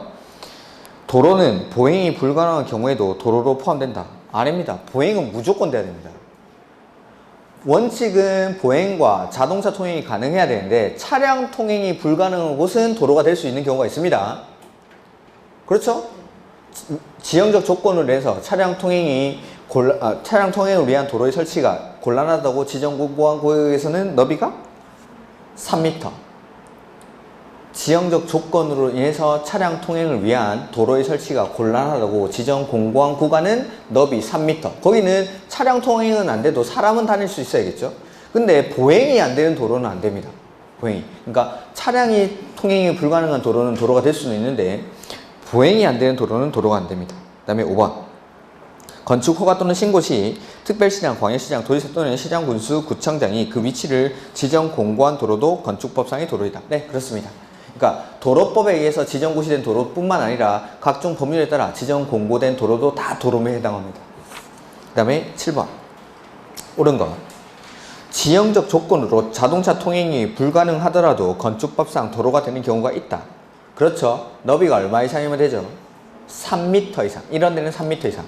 도로는 보행이 불가능한 경우에도 도로로 포함된다. 아닙니다. 보행은 무조건 돼야 됩니다. 원칙은 보행과 자동차 통행이 가능해야 되는데 차량 통행이 불가능한 곳은 도로가 될 수 있는 경우가 있습니다. 그렇죠? 지형적 조건을 내서 차량 통행을 위한 도로의 설치가 곤란하다고 지정구간 구역에서는 너비가 3m. 지형적 조건으로 인해서 차량 통행을 위한 도로의 설치가 곤란하다고 지정 공고한 구간은 너비 3m. 거기는 차량 통행은 안 돼도 사람은 다닐 수 있어야겠죠. 근데 보행이 안 되는 도로는 안 됩니다. 보행이. 그러니까 차량이 통행이 불가능한 도로는 도로가 될 수는 있는데 보행이 안 되는 도로는 도로가 안 됩니다. 그 다음에 5번. 건축 허가 또는 신고 시 특별시장, 광역시장, 도지사 또는 시장, 군수, 구청장이 그 위치를 지정 공고한 도로도 건축법상의 도로이다. 네, 그렇습니다. 그러니까 도로법에 의해서 지정 고시된 도로뿐만 아니라 각종 법률에 따라 지정 공고된 도로도 다 도로에 해당합니다. 그 다음에 7번. 옳은 것. 지형적 조건으로 자동차 통행이 불가능하더라도 건축법상 도로가 되는 경우가 있다. 그렇죠. 너비가 얼마 이상이면 되죠? 3m 이상. 이런 데는 3m 이상.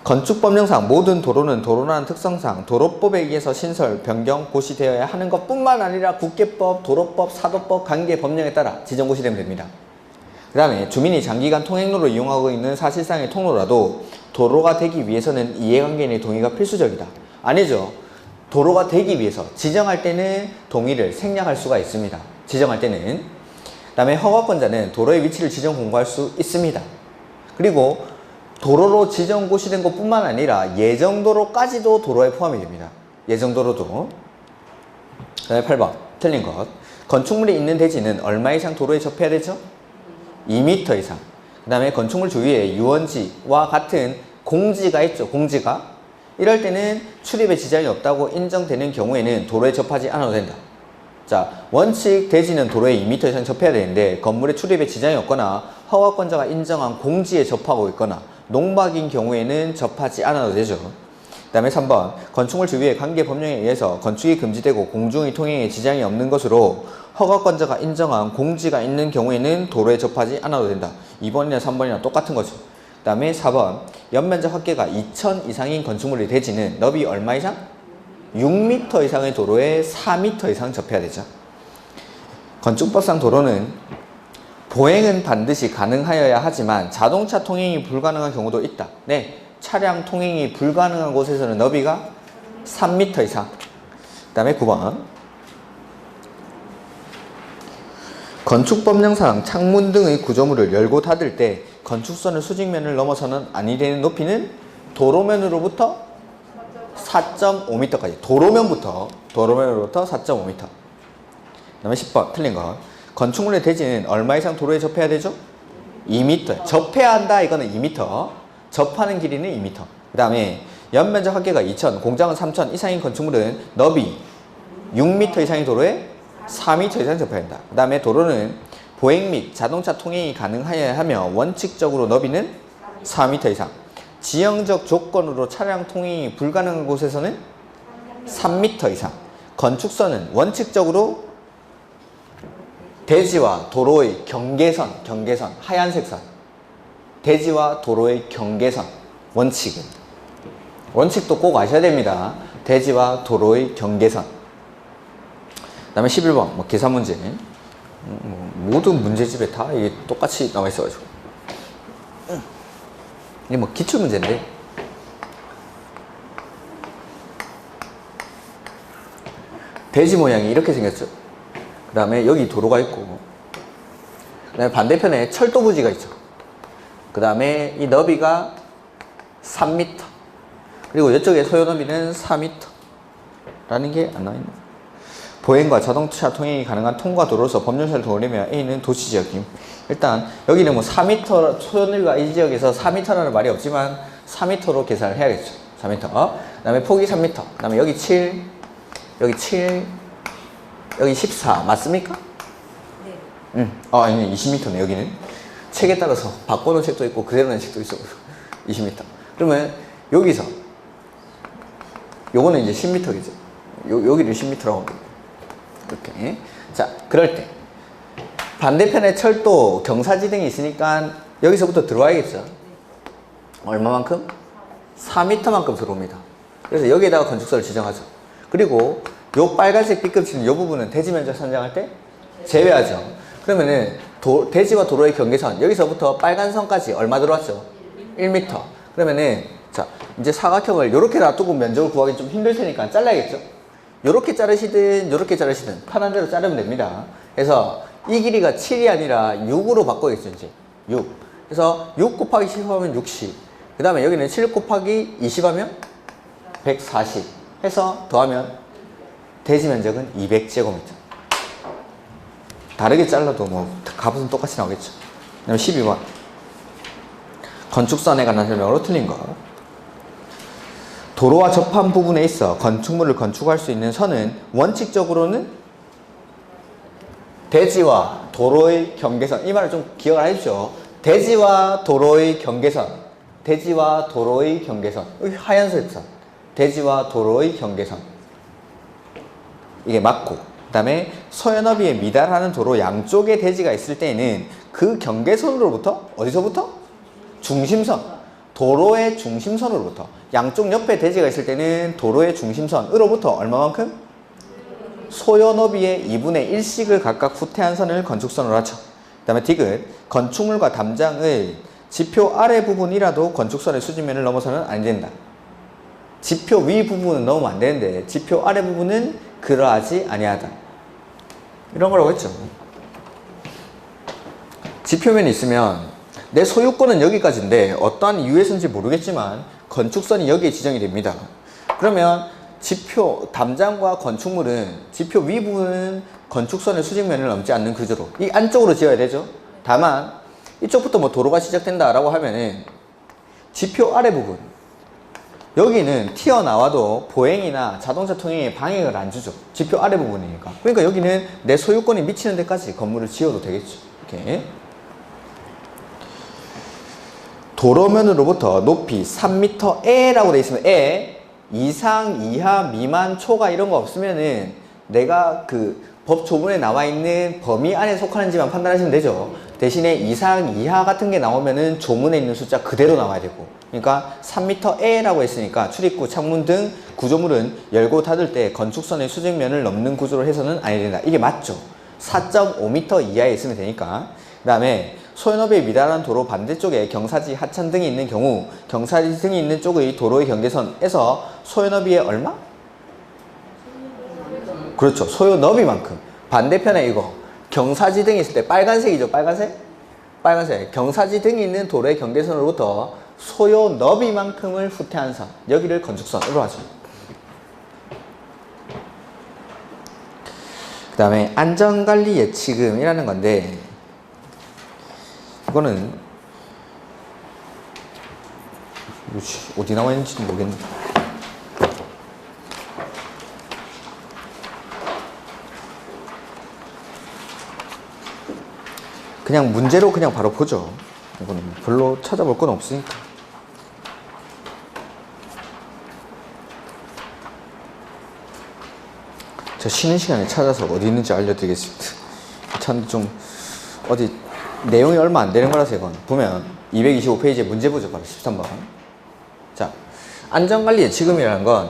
건축법령상 모든 도로는 도로라는 특성상 도로법에 의해서 신설, 변경, 고시되어야 하는 것뿐만 아니라 국계법, 도로법, 사도법, 관계 법령에 따라 지정 고시되면 됩니다. 그 다음에 주민이 장기간 통행로를 이용하고 있는 사실상의 통로라도 도로가 되기 위해서는 이해관계인의 동의가 필수적이다. 아니죠. 도로가 되기 위해서 지정할 때는 동의를 생략할 수가 있습니다. 지정할 때는. 그 다음에 허가권자는 도로의 위치를 지정 공고할 수 있습니다. 그리고 도로로 지정 고시된 것뿐만 아니라 예정도로까지도 도로에 포함이 됩니다. 예정도로도. 그 다음에 8번 틀린 것. 건축물이 있는 대지는 얼마 이상 도로에 접해야 되죠? 2m 이상. 그 다음에 건축물 주위에 유원지와 같은 공지가 있죠. 공지가. 이럴 때는 출입에 지장이 없다고 인정되는 경우에는 도로에 접하지 않아도 된다. 자, 원칙 대지는 도로에 2m 이상 접해야 되는데 건물의 출입에 지장이 없거나 허가권자가 인정한 공지에 접하고 있거나 농막인 경우에는 접하지 않아도 되죠. 그 다음에 3번 건축물 주위의 관계 법령에 의해서 건축이 금지되고 공중의 통행에 지장이 없는 것으로 허가권자가 인정한 공지가 있는 경우에는 도로에 접하지 않아도 된다. 2번이나 3번이나 똑같은 거죠. 그 다음에 4번 연면적 합계가 2000 이상인 건축물의 대지는 너비 얼마 이상? 6m 이상의 도로에 4m 이상 접해야 되죠. 건축법상 도로는 보행은 반드시 가능하여야 하지만 자동차 통행이 불가능한 경우도 있다. 네, 차량 통행이 불가능한 곳에서는 너비가 3m 이상. 그 다음에 9번 건축법령상 창문 등의 구조물을 열고 닫을 때 건축선의 수직면을 넘어서는 아니 되는 높이는 도로면으로부터 4.5m까지. 도로면으로부터 4.5m. 그 다음에 10번 틀린 거. 건축물의 대지는 얼마 이상 도로에 접해야 되죠? 2m. 접해야 한다. 이거는 2m. 접하는 길이는 2m. 그 다음에 연면적 합계가 2000, 공장은 3000 이상인 건축물은 너비 6m 이상의 도로에 4m 이상 접해야 한다. 그 다음에 도로는 보행 및 자동차 통행이 가능하여야 하며 원칙적으로 너비는 4m 이상. 지형적 조건으로 차량 통행이 불가능한 곳에서는 3m 이상. 건축선은 원칙적으로 대지와 도로의 경계선, 하얀색 선. 대지와 도로의 경계선. 원칙도 꼭 아셔야 됩니다. 대지와 도로의 경계선. 그 다음에 11번, 계산 문제. 모든 문제집에 다 이게 똑같이 나와 있어가지고. 이게 기출문제인데. 대지 모양이 이렇게 생겼죠. 그 다음에 여기 도로가 있고, 그 다음에 반대편에 철도 부지가 있죠. 그 다음에 이 너비가 3m. 그리고 이쪽에 소요 너비는 4m. 라는 게 안 나와있네. 보행과 자동차 통행이 가능한 통과 도로로서 법령사를 도우려면 A는 도시지역임. 일단 여기는 4m, 소요 너비가 이 지역에서 4m라는 말이 없지만 4m로 계산을 해야겠죠. 4m. 그 다음에 폭이 3m. 그 다음에 여기 7, 여기 7, 여기 14 맞습니까? 네. 아니 20m네 여기는. 책에 따라서 바꿔놓은 책도 있고 그대로 낸 책도 있어. 20m. 그러면 여기서 요거는 이제 10m겠죠. 여기를 10m라고 합니다. 이렇게. 자, 그럴 때 반대편에 철도, 경사지등이 있으니까 여기서부터 들어와야겠죠. 얼마만큼? 4m만큼 들어옵니다. 그래서 여기에다가 건축선을 지정하죠. 그리고 요 빨간색 삐끗치는 요 부분은 대지 면적 선정할 때 제외하죠. 그러면은 대지와 도로의 경계선, 여기서부터 빨간 선까지 얼마 들어왔죠? 1m. 그러면은 자, 이제 사각형을 요렇게 놔두고 면적을 구하기 좀 힘들 테니까 잘라야겠죠? 요렇게 자르시든 요렇게 자르시든 편한 대로 자르면 됩니다. 그래서 이 길이가 7이 아니라 6으로 바꿔야겠죠, 이제. 6. 그래서 6 곱하기 10 하면 60. 그 다음에 여기는 7 곱하기 20 하면 140. 해서 더하면 대지 면적은 200제곱미터. 다르게 잘라도 뭐 값은 똑같이 나오겠죠. 그다음에 12번. 건축선에 관한 설명으로 틀린 거. 도로와 접한 부분에 있어 건축물을 건축할 수 있는 선은 원칙적으로는 대지와 도로의 경계선. 이 말을 좀 기억을 해주죠. 대지와 도로의 경계선. 대지와 도로의 경계선. 하얀색 선. 대지와 도로의 경계선. 이게 맞고. 그 다음에 소연업이에 미달하는 도로 양쪽에 대지가 있을 때에는 그 경계선으로부터 어디서부터? 중심선. 도로의 중심선으로부터. 양쪽 옆에 대지가 있을 때는 도로의 중심선으로부터 얼마만큼? 소연업이의 2분의 1씩을 각각 후퇴한 선을 건축선으로 하죠. 그 다음에 디귿. 건축물과 담장의 지표 아래 부분이라도 건축선의 수직면을 넘어서는 안 된다. 지표 위 부분은 넘으면 안 되는데 지표 아래 부분은 그러하지 아니하다. 이런 거라고 했죠. 지표면이 있으면 내 소유권은 여기까지인데 어떠한 이유에서인지 모르겠지만 건축선이 여기에 지정이 됩니다. 그러면 지표 담장과 건축물은 지표 위 부분은 건축선의 수직면을 넘지 않는 구조로 이 안쪽으로 지어야 되죠. 다만 이쪽부터 뭐 도로가 시작된다라고 하면은 지표 아래 부분 여기는 튀어나와도 보행이나 자동차 통행에 방해를 안 주죠. 지표 아래 부분이니까. 그러니까 여기는 내 소유권이 미치는 데까지 건물을 지어도 되겠죠. 이렇게. 도로면으로부터 높이 3m에라고 돼 있으면 이상, 이하, 미만, 초과 이런 거 없으면은 내가 그 법 조문에 나와 있는 범위 안에 속하는지만 판단하시면 되죠. 대신에 이상, 이하 같은 게 나오면은 조문에 있는 숫자 그대로 나와야 되고. 그러니까 3m에라고 했으니까 출입구, 창문 등 구조물은 열고 닫을 때 건축선의 수직면을 넘는 구조로 해서는 아니 된다. 이게 맞죠. 4.5m 이하에 있으면 되니까. 그 다음에 소연업에 미달한 도로 반대쪽에 경사지, 하천 등이 있는 경우 경사지 등이 있는 쪽의 도로의 경계선에서 소연업이의 얼마? 그렇죠. 소요 너비만큼. 반대편에 이거 경사지 등이 있을 때 빨간색이죠. 빨간색. 경사지 등이 있는 도로의 경계선으로부터 소요 너비만큼을 후퇴한 선. 여기를 건축선으로 하죠. 그 다음에 안전관리 예치금이라는 건데 이거는 어디 나와 있는지도 모르겠는데 그냥 문제로 그냥 바로 보죠. 이거는 별로 찾아볼 건 없으니까. 제가 쉬는 시간에 찾아서 어디 있는지 알려드리겠습니다. 참 좀 어디 내용이 얼마 안 되는 거라서 이건 보면 225페이지에 문제 보죠. 바로 13번. 자, 안전관리 예치금이라는 건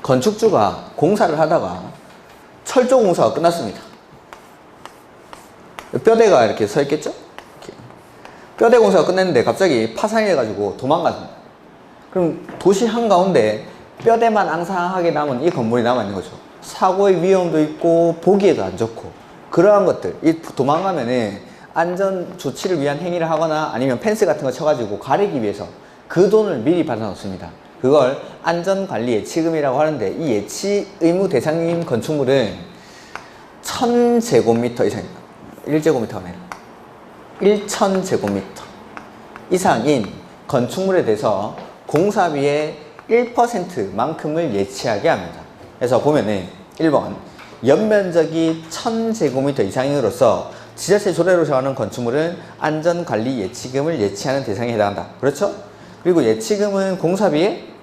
건축주가 공사를 하다가 철조 공사가 끝났습니다. 뼈대가 이렇게 서 있겠죠? 이렇게. 뼈대 공사가 끝났는데 갑자기 파산이 돼가지고 도망갔습니다. 그럼 도시 한가운데 뼈대만 앙상하게 남은 이 건물이 남아있는 거죠. 사고의 위험도 있고 보기에도 안 좋고 그러한 것들 이 도망가면은 안전 조치를 위한 행위를 하거나 아니면 펜스 같은 거 쳐가지고 가리기 위해서 그 돈을 미리 받아 놓습니다. 그걸 안전관리 예치금이라고 하는데 이 예치 의무 대상인 건축물은 1000제곱미터 이상입니다. 1제곱미터가 아니라 1000제곱미터 이상인 건축물에 대해서 공사비의 1%만큼을 예치하게 합니다. 그래서 보면은 1번 연면적이 1000제곱미터 이상으로서 지자체 조례로 정하는 건축물은 안전관리 예치금을 예치하는 대상에 해당한다. 그렇죠? 그리고 예치금은 공사비의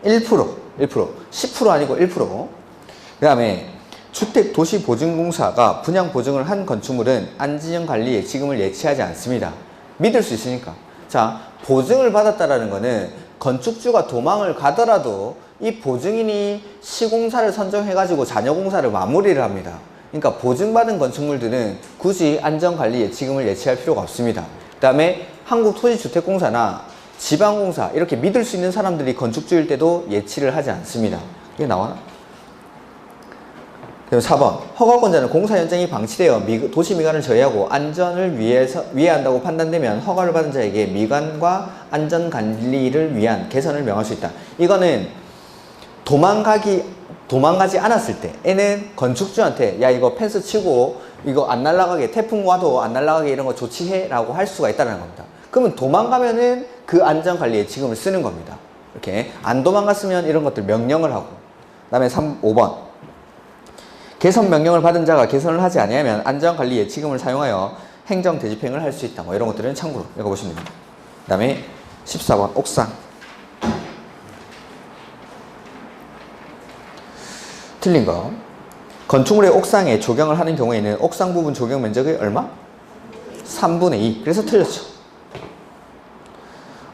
1%, 10% 아니고 1%. 그 다음에 주택도시보증공사가 분양보증을 한 건축물은 안전관리 예치금을 예치하지 않습니다. 믿을 수 있으니까. 자, 보증을 받았다라는 거는 건축주가 도망을 가더라도 이 보증인이 시공사를 선정해가지고 잔여공사를 마무리를 합니다. 그러니까 보증받은 건축물들은 굳이 안전관리 예치금을 예치할 필요가 없습니다. 그 다음에 한국토지주택공사나 지방공사 이렇게 믿을 수 있는 사람들이 건축주일 때도 예치를 하지 않습니다. 이게 나와나? 그리고 4번 허가권자는 공사 현장이 방치되어 도시 미관을 저해하고 안전을 위해한다고 판단되면 허가를 받은 자에게 미관과 안전관리를 위한 개선을 명할 수 있다. 이거는 도망가기 도망가지 않았을 때 N은 건축주한테 야 이거 펜스 치고 이거 안 날아가게 태풍 와도 안 날아가게 이런 거 조치해 라고 할 수가 있다는 겁니다. 그러면 도망가면은 그 안전관리 예치금을 쓰는 겁니다. 이렇게 안 도망갔으면 이런 것들 명령을 하고 그 다음에 5번 개선 명령을 받은 자가 개선을 하지 아니하면 안전관리 예치금을 사용하여 행정대집행을 할 수 있다. 뭐 이런 것들은 참고로 읽어보시면 됩니다. 그 다음에 14번 옥상 틀린 거 건축물의 옥상에 조경을 하는 경우에는 옥상 부분 조경 면적의 얼마? 3분의 2 그래서 틀렸죠.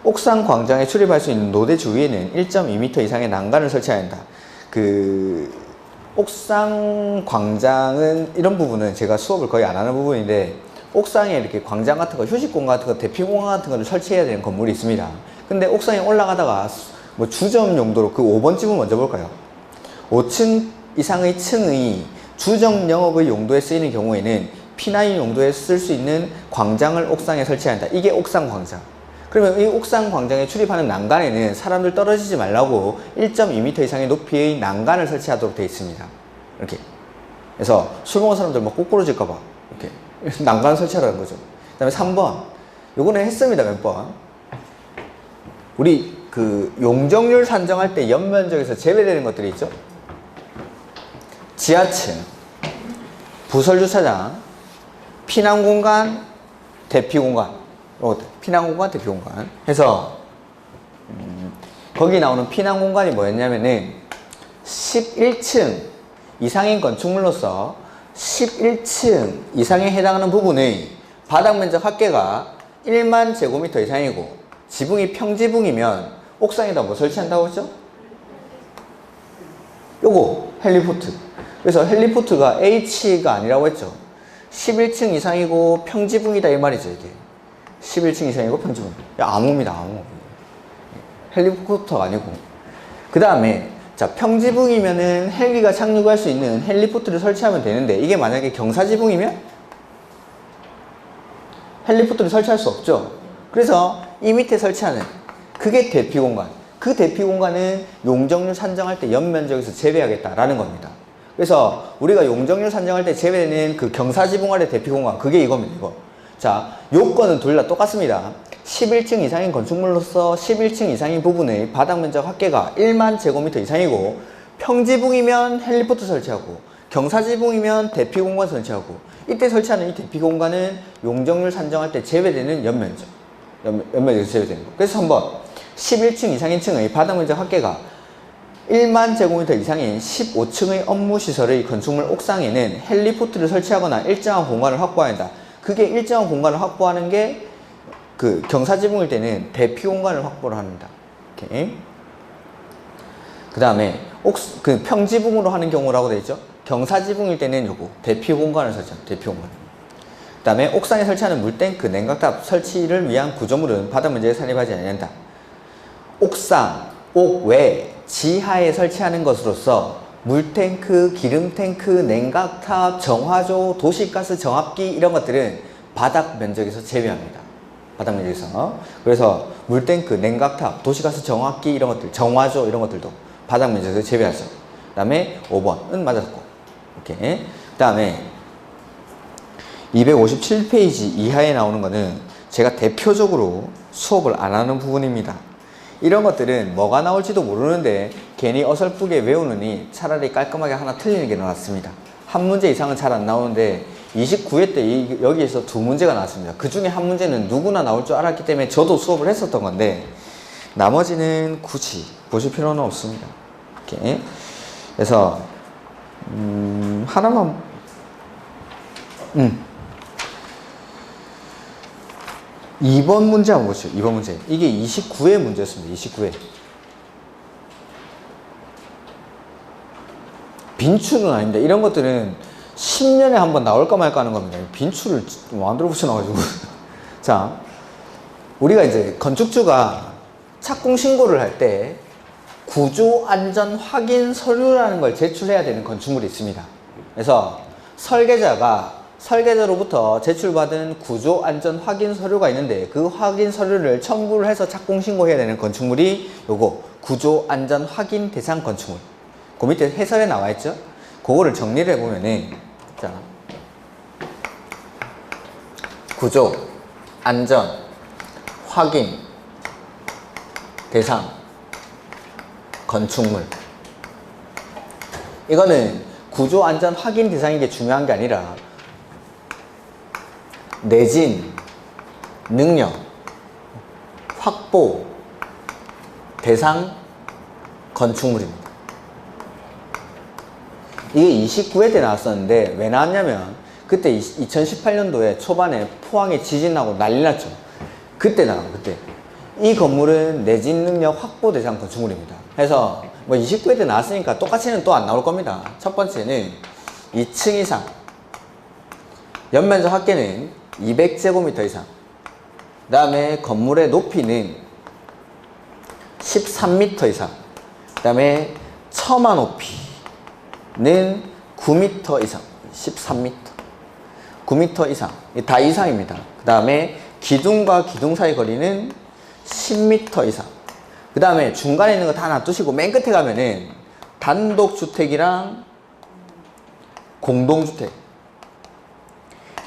옥상 광장에 출입할 수 있는 노대 주위에는 1.2m 이상의 난간을 설치해야 한다. 그 옥상 광장은 이런 부분은 제가 수업을 거의 안 하는 부분인데 옥상에 이렇게 광장 같은 거, 휴식 공간 같은 거, 대피 공간 같은 거를 설치해야 되는 건물이 있습니다. 근데 옥상에 올라가다가 뭐 주점 용도로 그 5번 집을 먼저 볼까요? 5층 이상의 층의 주정 영업의 용도에 쓰이는 경우에는 P9 용도에 쓸 수 있는 광장을 옥상에 설치해야 한다. 이게 옥상 광장. 그러면 이 옥상 광장에 출입하는 난간에는 사람들 떨어지지 말라고 1.2m 이상의 높이의 난간을 설치하도록 되어 있습니다. 이렇게. 그래서 술 먹은 사람들 막 꼬꾸러질까봐 이렇게 난간을 설치하라는 거죠. 그 다음에 3번. 요거는 했습니다. 몇 번. 우리 그 용적률 산정할 때 연면적에서 제외되는 것들이 있죠. 지하층, 부설주차장, 피난공간, 대피공간, 피난공간, 대피공간 해서 거기 나오는 피난공간이 뭐였냐면은 11층 이상인 건축물로서 11층 이상에 해당하는 부분의 바닥면적 합계가 1만 제곱미터 이상이고 지붕이 평지붕이면 옥상에다 뭐 설치한다고 했죠? 요거 헬리포트. 그래서 헬리포트가 H가 아니라고 했죠. 11층 이상이고 평지붕이다 이 말이죠. 이게 11층 이상이고 평지붕. 암호입니다. 암호. 헬리코프터가 아니고. 그 다음에 자 평지붕이면은 헬기가 착륙할 수 있는 헬리포트를 설치하면 되는데 이게 만약에 경사지붕이면 헬리포트를 설치할 수 없죠. 그래서 이 밑에 설치하는 그게 대피공간. 그 대피공간은 용적률 산정할 때 연면적에서 제외하겠다라는 겁니다. 그래서 우리가 용적률 산정할 때 제외되는 그 경사지붕 아래 대피공간 그게 이겁니다. 이거. 자, 요건은 둘 다 똑같습니다. 11층 이상인 건축물로서 11층 이상인 부분의 바닥면적 합계가 1만 제곱미터 이상이고 평지붕이면 헬리포트 설치하고 경사지붕이면 대피공간 설치하고 이때 설치하는 이 대피공간은 용적률 산정할 때 제외되는 연면적. 연면적에서 제외되는 거. 그래서 한번 11층 이상인 층의 바닥면적 합계가 1만 제곱미터 이상인 15층의 업무시설의 건축물 옥상에는 헬리포트를 설치하거나 일정한 공간을 확보해야 한다. 그게 일정한 공간을 확보하는 게 그 경사지붕일 때는 대피 공간을 확보를 합니다. 오케이. 그 다음에 그 평지붕으로 하는 경우라고 되어 있죠. 경사지붕일 때는 요거 대피 공간을 설치합니다. 대피 공간. 그 다음에 옥상에 설치하는 물탱크, 냉각탑 설치를 위한 구조물은 바닥면적에 산입하지 않는다. 옥상, 옥외, 지하에 설치하는 것으로서 물탱크, 기름탱크, 냉각탑, 정화조, 도시가스 정압기 이런 것들은 바닥 면적에서 제외합니다. 바닥 면적에서. 그래서 물탱크, 냉각탑, 도시가스 정압기 이런 것들, 정화조 이런 것들도 바닥 면적에서 제외하죠. 그 다음에 5번은 맞았고. 오케이. 그 다음에 257페이지 이하에 나오는 거는 제가 대표적으로 수업을 안 하는 부분입니다. 이런 것들은 뭐가 나올지도 모르는데 괜히 어설프게 외우느니 차라리 깔끔하게 하나 틀리는 게 나왔습니다. 한 문제 이상은 잘 안 나오는데 29회 때 여기에서 두 문제가 나왔습니다. 그 중에 한 문제는 누구나 나올 줄 알았기 때문에 저도 수업을 했었던 건데 나머지는 굳이 보실 필요는 없습니다. 이렇게. 그래서 하나만 2번 문제 한번 보시죠. 2번 문제. 이게 29회 문제였습니다. 29회. 빈출은 아닙니다. 이런 것들은 10년에 한 번 나올까 말까 하는 겁니다. 빈출을 만들어 붙여놔가지고. 자, 우리가 이제 건축주가 착공 신고를 할 때 구조 안전 확인 서류라는 걸 제출해야 되는 건축물이 있습니다. 그래서 설계자로부터 제출받은 구조 안전 확인 서류가 있는데 그 확인 서류를 첨부를 해서 착공 신고해야 되는 건축물이 요거 구조 안전 확인 대상 건축물. 그 밑에 해설에 나와 있죠? 그거를 정리를 해보면은, 자, 구조, 안전, 확인, 대상, 건축물. 이거는 구조, 안전, 확인 대상인 게 중요한 게 아니라 내진, 능력, 확보, 대상, 건축물입니다. 이게 29회 때 나왔었는데 왜 나왔냐면 그때 2018년도에 초반에 포항에 지진 나고 난리 났죠. 그때 나온 그때. 이 건물은 내진 능력 확보 대상 건축물입니다. 그래서 뭐 29회 때 나왔으니까 똑같이는 또 안 나올 겁니다. 첫 번째는 2층 이상, 연면적 합계는 200제곱미터 이상, 그 다음에 건물의 높이는 13m 이상, 그 다음에 처마 높이는 9m 이상, 13m, 9m 이상, 다 이상입니다. 그 다음에 기둥과 기둥 사이 거리는 10m 이상. 그 다음에 중간에 있는 거 다 놔두시고 맨 끝에 가면은 단독주택이랑 공동주택.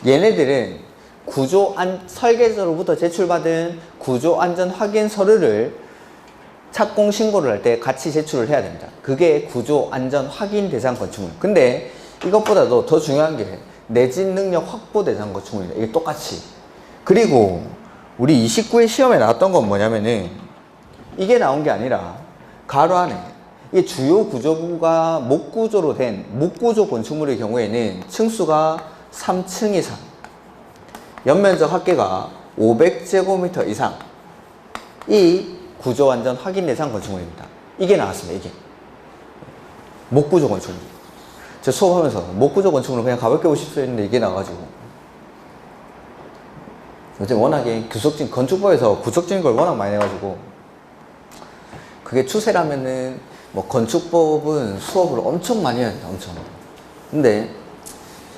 얘네들은 설계자로부터 제출받은 구조안전 확인 서류를 착공 신고를 할 때 같이 제출을 해야 됩니다. 그게 구조안전 확인 대상 건축물. 근데 이것보다도 더 중요한 게 내진 능력 확보 대상 건축물입니다. 이게 똑같이. 그리고 우리 29회 시험에 나왔던 건 뭐냐면은 이게 나온 게 아니라 가로 안에 이 주요 구조부가 목구조로 된 목구조 건축물의 경우에는 층수가 3층 이상, 연면적 합계가 500제곱미터 이상, 이 구조안전 확인 대상 건축물입니다. 이게 나왔습니다. 이게 목구조 건축물. 제가 수업하면서 목구조 건축물은 그냥 가볍게 보십시오 했는데 이게 나와가지고 요즘 워낙에 건축법에서 구석진 걸 워낙 많이 해가지고 그게 추세라면은 뭐 건축법은 수업을 엄청 많이 해야 된다. 엄청. 근데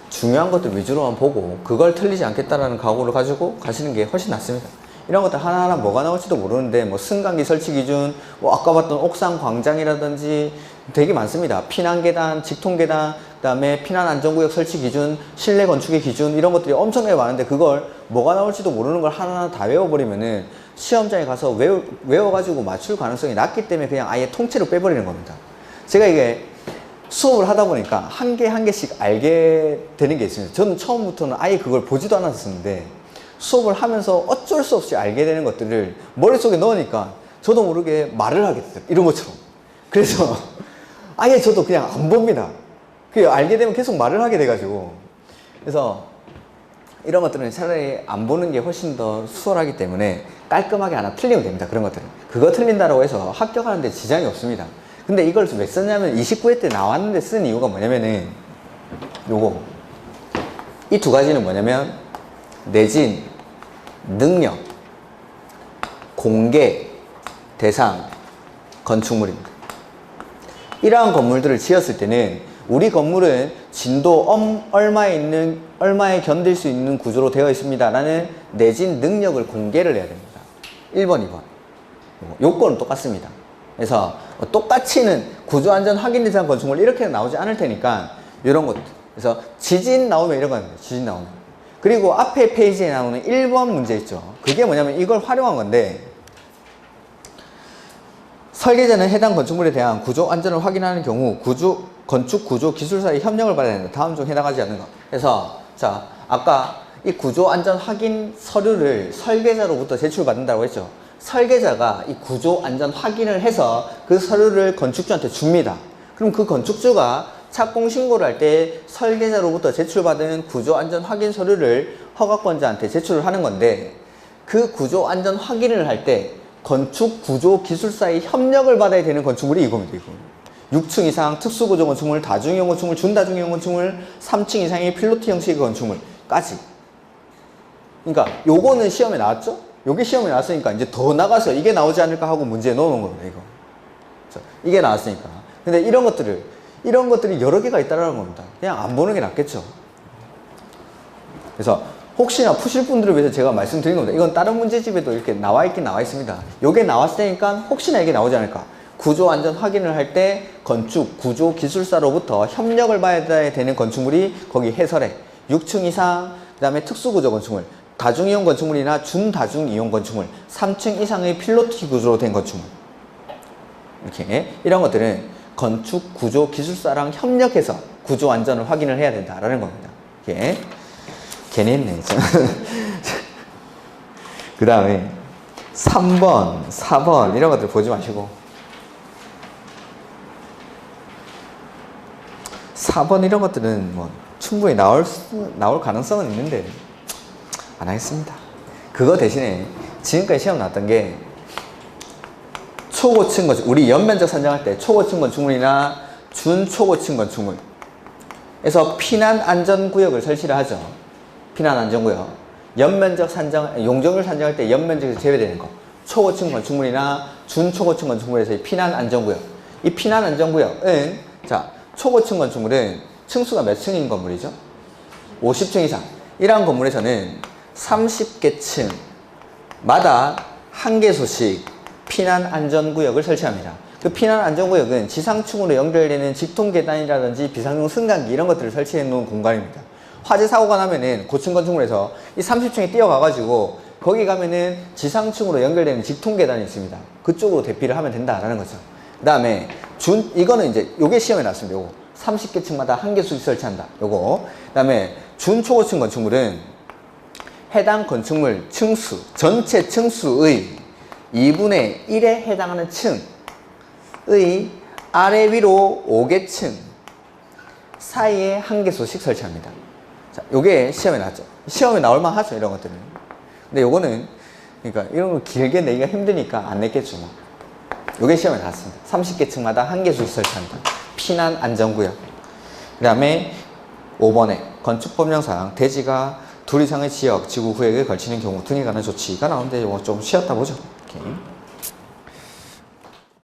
중요한 것들 위주로만 보고 그걸 틀리지 않겠다라는 각오를 가지고 가시는 게 훨씬 낫습니다. 이런 것들 하나하나 뭐가 나올지도 모르는데 뭐 승강기 설치 기준, 뭐 아까 봤던 옥상 광장이라든지 되게 많습니다. 피난 계단, 직통 계단, 그다음에 피난 안전구역 설치 기준, 실내 건축의 기준, 이런 것들이 엄청나게 많은데 그걸 뭐가 나올지도 모르는 걸 하나하나 다 외워버리면은 시험장에 가서 외워가지고 맞출 가능성이 낮기 때문에 그냥 아예 통째로 빼버리는 겁니다. 제가 이게 수업을 하다 보니까 한 개 한 개씩 알게 되는 게 있습니다. 저는 처음부터는 아예 그걸 보지도 않았었는데 수업을 하면서 어쩔 수 없이 알게 되는 것들을 머릿속에 넣으니까 저도 모르게 말을 하게 되더라고요. 이런 것처럼. 그래서 아예 저도 그냥 안 봅니다. 알게 되면 계속 말을 하게 돼가지고. 그래서 이런 것들은 차라리 안 보는 게 훨씬 더 수월하기 때문에 깔끔하게 하나 틀리면 됩니다. 그런 것들은. 그거 틀린다고 해서 합격하는 데 지장이 없습니다. 근데 이걸 왜 썼냐면 29회 때 나왔는데 쓴 이유가 뭐냐면은 요거. 이 두 가지는 뭐냐면 내진, 능력, 공개, 대상, 건축물입니다. 이러한 건물들을 지었을 때는 우리 건물은 진도 얼마에 견딜 수 있는 구조로 되어 있습니다 라는 내진 능력을 공개를 해야 됩니다. 1번, 2번. 요건은 똑같습니다. 그래서 똑같이는 구조안전 확인 대상 건축물 이렇게 나오지 않을 테니까 이런 것들. 그래서 지진 나오면 이런 겁니다. 지진 나오면. 그리고 앞에 페이지에 나오는 1번 문제 있죠. 그게 뭐냐면 이걸 활용한 건데 설계자는 해당 건축물에 대한 구조 안전을 확인하는 경우 건축 구조 기술사의 협력을 받아야 된다. 다음 중 해당하지 않는 것. 그래서 자 아까 이 구조 안전 확인 서류를 설계자로부터 제출받는다고 했죠. 설계자가 이 구조 안전 확인을 해서 그 서류를 건축주한테 줍니다. 그럼 그 건축주가 착공 신고를 할 때 설계자로부터 제출받은 구조 안전 확인 서류를 허가권자한테 제출을 하는 건데 그 구조 안전 확인을 할 때 건축 구조 기술사의 협력을 받아야 되는 건축물이 이겁니다. 이거. 6층 이상 특수구조 건축물, 다중이용 건축물, 준다중이용 건축물, 3층 이상의 필로티 형식의 건축물까지. 그러니까 요거는 시험에 나왔죠? 요게 시험에 나왔으니까 이제 더 나가서 이게 나오지 않을까 하고 문제에 넣어놓은 겁니다. 이거. 이게 나왔으니까. 근데 이런 것들이 여러 개가 있다는 겁니다. 그냥 안 보는 게 낫겠죠. 그래서 혹시나 푸실 분들을 위해서 제가 말씀드린 겁니다. 이건 다른 문제집에도 이렇게 나와 있긴 나와 있습니다. 요게 나왔으니까 혹시나 이게 나오지 않을까. 구조 안전 확인을 할 때 건축 구조 기술사로부터 협력을 받아야 되는 건축물이 거기 해설에 6층 이상, 그 다음에 특수구조 건축물, 다중이용 건축물이나 준다중이용 건축물, 3층 이상의 필로티 구조로 된 건축물, 이렇게 이런 것들은 건축 구조 기술사랑 협력해서 구조 안전을 확인을 해야 된다라는 겁니다. 이렇게 괜히 했네. 그 다음에 3번, 4번 이런 것들 보지 마시고 4번 이런 것들은 뭐 충분히 나올 가능성은 있는데 안 하겠습니다. 그거 대신에 지금까지 시험 나왔던 게 초고층 건축, 우리 연면적 산정할 때 초고층 건축물이나 준초고층 건축물에서 피난안전구역을 설치를 하죠. 피난안전구역. 연면적 산정, 용적률 산정할 때 연면적에서 제외되는 거. 초고층 건축물이나 준초고층 건축물에서의 피난안전구역. 이 피난안전구역은, 자, 초고층 건축물은 층수가 몇 층인 건물이죠? 50층 이상. 이러한 건물에서는 30개 층마다 한 개소씩 피난안전구역을 설치합니다. 그 피난안전구역은 지상층으로 연결되는 직통계단이라든지 비상용 승강기 이런 것들을 설치해 놓은 공간입니다. 화재 사고가 나면은 고층 건축물에서 이 30층에 뛰어가가지고 거기 가면은 지상층으로 연결되는 직통계단이 있습니다. 그쪽으로 대피를 하면 된다라는 거죠. 그 다음에 이거는 이제 요게 시험에 나왔습니다. 요거 30개 층마다 한 개씩 설치한다. 요거. 그 다음에 준초고층 건축물은 해당 건축물 층수, 전체 층수의 2분의 1에 해당하는 층의 아래 위로 5개 층 사이에 한 개소씩 설치합니다. 자, 요게 시험에 나왔죠. 시험에 나올만 하죠, 이런 것들은. 근데 요거는, 그러니까 이런 거 길게 내기가 힘드니까 안 냈겠죠, 뭐. 요게 시험에 나왔습니다. 30개 층마다 한 개씩 설치한다. 피난 안전구역. 그 다음에 5번에 건축법령상 대지가 둘 이상의 지역, 지구 구역에 걸치는 경우 등에 관한 조치가 나오는데 이거 좀 쉬었다 보죠. 이렇게.